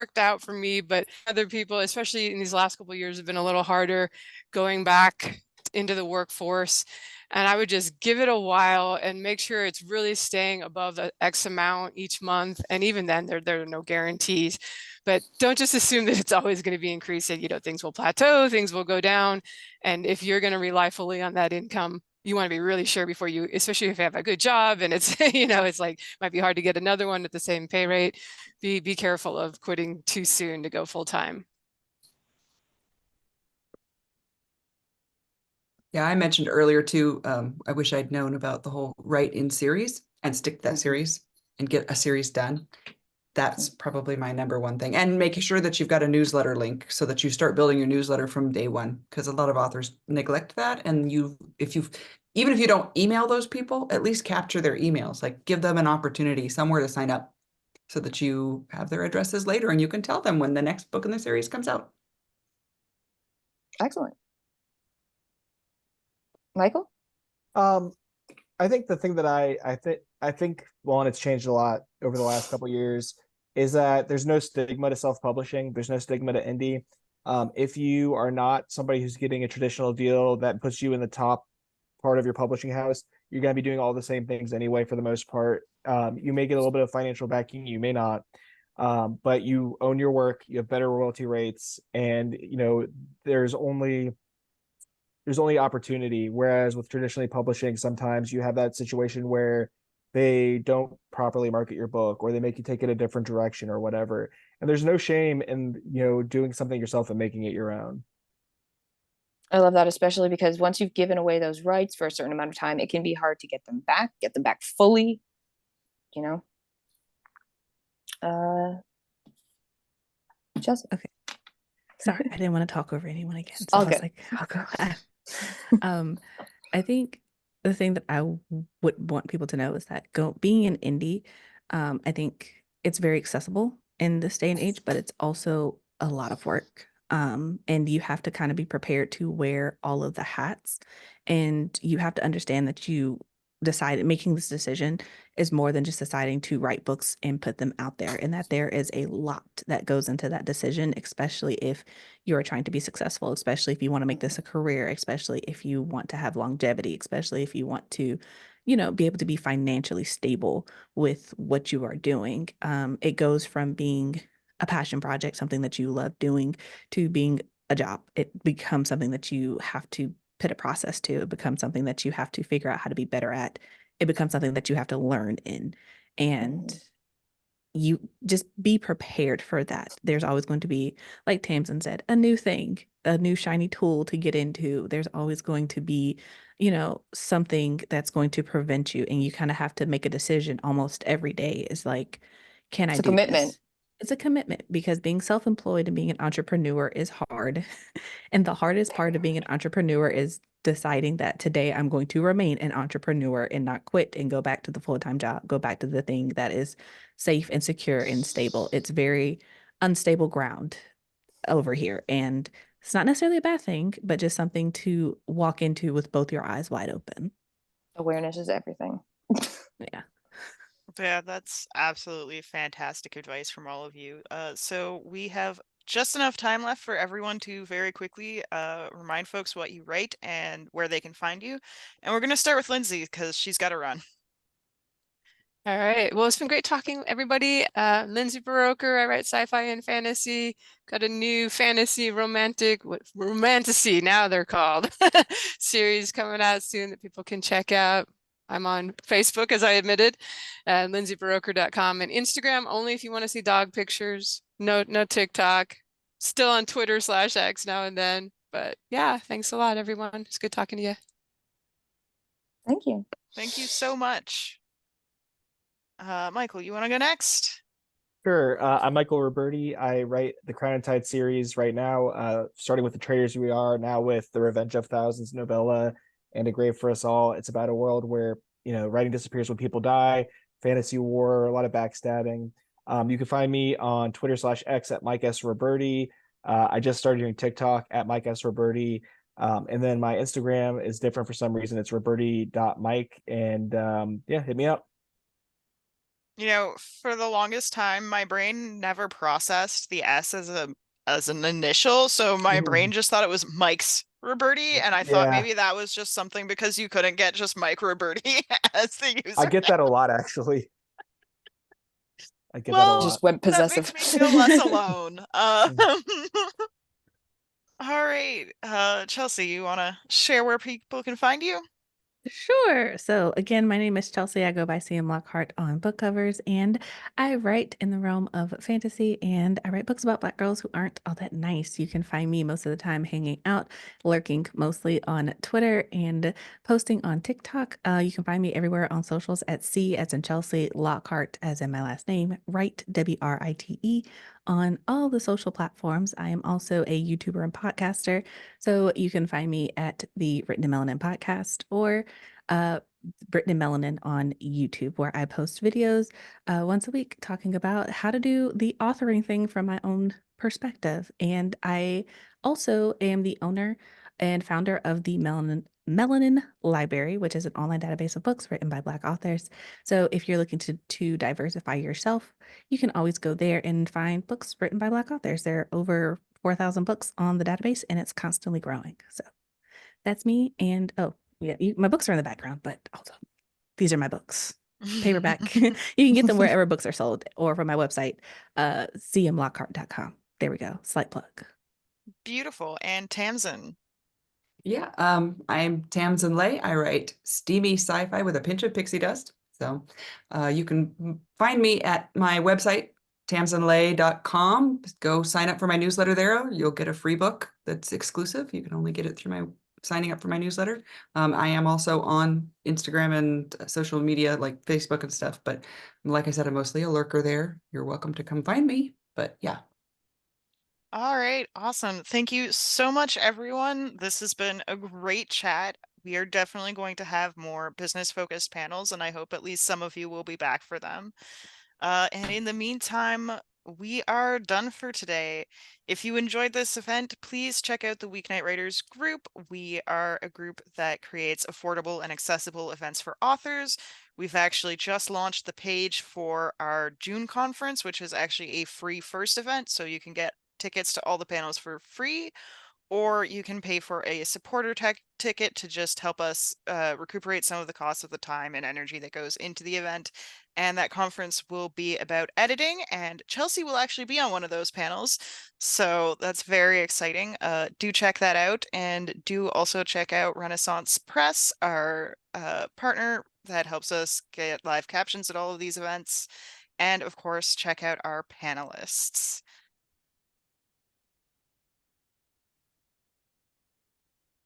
Worked out for me, but other people, especially in these last couple of years, have been a little harder going back into the workforce. And I would just give it a while and make sure it's really staying above the X amount each month. And even then, there are no guarantees. But don't just assume that it's always going to be increasing. You know, things will plateau, things will go down. And if you're going to rely fully on that income, you want to be really sure before you, especially if you have a good job and it's, you know, it's like, might be hard to get another one at the same pay rate. Be careful of quitting too soon to go full time. Yeah, I mentioned earlier too, I wish I'd known about the whole write in series and stick to that series and get a series done. That's probably my number one thing. And making sure that you've got a newsletter link so that you start building your newsletter from day one, because a lot of authors neglect that. And even if you don't email those people, at least capture their emails, like give them an opportunity somewhere to sign up so that you have their addresses later and you can tell them when the next book in the series comes out. Excellent. Michael? I think the thing that I think, well, and it's changed a lot over the last couple of years, is that there's no stigma to self-publishing. There's no stigma to indie. If you are not somebody who's getting a traditional deal that puts you in the top part of your publishing house, you're going to be doing all the same things anyway for the most part. You may get a little bit of financial backing, you may not, but you own your work, you have better royalty rates, and you know there's only opportunity. Whereas with traditionally publishing, sometimes you have that situation where they don't properly market your book or they make you take it a different direction or whatever. And there's no shame in, you know, doing something yourself and making it your own. I love that, especially because once you've given away those rights for a certain amount of time, it can be hard to get them back fully, you know. Chelsea. Okay. Sorry, I didn't want to talk over anyone again. So All I was good. like, I'll go. I think the thing that I would want people to know is that being an indie, I think it's very accessible in this day and age, but it's also a lot of work. And you have to kind of be prepared to wear all of the hats, and you have to understand that making this decision is more than just deciding to write books and put them out there, and that there is a lot that goes into that decision, especially if you're trying to be successful, especially if you want to make this a career, especially if you want to have longevity, especially if you want to, you know, be able to be financially stable with what you are doing. It goes from being a passion project, something that you love doing, to being a job. It becomes something that you have to put a process to. It becomes something that you have to figure out how to be better at. It becomes something that you have to learn in. And you just be prepared for that. There's always going to be, like Tamsin said, a new thing, a new shiny tool to get into. There's always going to be, you know, something that's going to prevent you. And you kind of have to make a decision almost every day. Is like, can I It's a do commitment. this? It's a commitment, because being self-employed and being an entrepreneur is hard. And the hardest part of being an entrepreneur is deciding that today I'm going to remain an entrepreneur and not quit and go back to the full-time job, go back to the thing that is safe and secure and stable. It's very unstable ground over here. And it's not necessarily a bad thing, but just something to walk into with both your eyes wide open. Awareness is everything. Yeah. Yeah, that's absolutely fantastic advice from all of you. So we have just enough time left for everyone to very quickly remind folks what you write and where they can find you. And we're going to start with Lindsay because she's got to run. All right. Well, it's been great talking, everybody. Lindsay Baroker. I write sci-fi and fantasy. Got a new fantasy romantasy, now they're called, series coming out soon that people can check out. I'm on Facebook, as I admitted, lindsaybaroker.com, and Instagram only if you want to see dog pictures. No TikTok. Still on Twitter/X now and then. But yeah, thanks a lot, everyone. It's good talking to you. Thank you. Thank you so much. Michael, you want to go next? Sure. I'm Michael Roberti. I write the Crown and Tide series right now, starting with The Traitors We Are, now with The Revenge of Thousands novella and A Grave for Us All. It's about a world where, you know, writing disappears when people die, fantasy war, a lot of backstabbing. You can find me on Twitter/X at Mike S. Roberti. I just started doing TikTok at Mike S. Roberti. And then my Instagram is different for some reason. It's roberti.mike. And yeah, hit me up. You know, for the longest time, my brain never processed the S as an initial, so my brain just thought it was Mike's Roberti, and I thought Yeah, maybe that was just something because you couldn't get just Mike Roberti as the I user. get that a lot, actually. I get that a Well, lot. Just went that possessive. makes me feel less alone. All right, Chelsea, you want to share where people can find you? Sure. So again, my name is Chelsea. I go by CM Lockhart on book covers, and I write in the realm of fantasy, and I write books about Black girls who aren't all that nice. You can find me most of the time hanging out, lurking mostly on Twitter and posting on TikTok. You can find me everywhere on socials at C as in Chelsea, Lockhart as in my last name, Write, WRITE, on all the social platforms. I am also a YouTuber and podcaster. So you can find me at the Written in Melanin podcast or Written in Melanin on YouTube, where I post videos once a week talking about how to do the authoring thing from my own perspective. And I also am the owner and founder of the Melanin Library, which is an online database of books written by Black authors. So if you're looking to diversify yourself, you can always go there and find books written by Black authors. There are over 4,000 books on the database, and it's constantly growing. So that's me. And oh, yeah, my books are in the background, but also these are my books. Paperback. You can get them wherever books are sold or from my website, cmlockhart.com. There we go. Slight plug. Beautiful. And Tamsin. Yeah, I'm Tamsin Lay. I write steamy sci-fi with a pinch of pixie dust. So you can find me at my website, tamsinlay.com. Go sign up for my newsletter there. You'll get a free book that's exclusive. You can only get it through my signing up for my newsletter. I am also on Instagram and social media like Facebook and stuff. But like I said, I'm mostly a lurker there. You're welcome to come find me. But yeah. All right, awesome. Thank you so much, everyone. This has been a great chat. We are definitely going to have more business-focused panels, and I hope at least some of you will be back for them. And in the meantime, we are done for today. If you enjoyed this event, please check out the Weeknight Writers group. We are a group that creates affordable and accessible events for authors. We've actually just launched the page for our June conference, which is actually a free first event, so you can get tickets to all the panels for free, or you can pay for a supporter ticket to just help us recuperate some of the cost of the time and energy that goes into the event. And that conference will be about editing, and Chelsea will actually be on one of those panels. So that's very exciting. Do check that out, and do also check out Renaissance Press, our partner that helps us get live captions at all of these events. And of course, check out our panelists.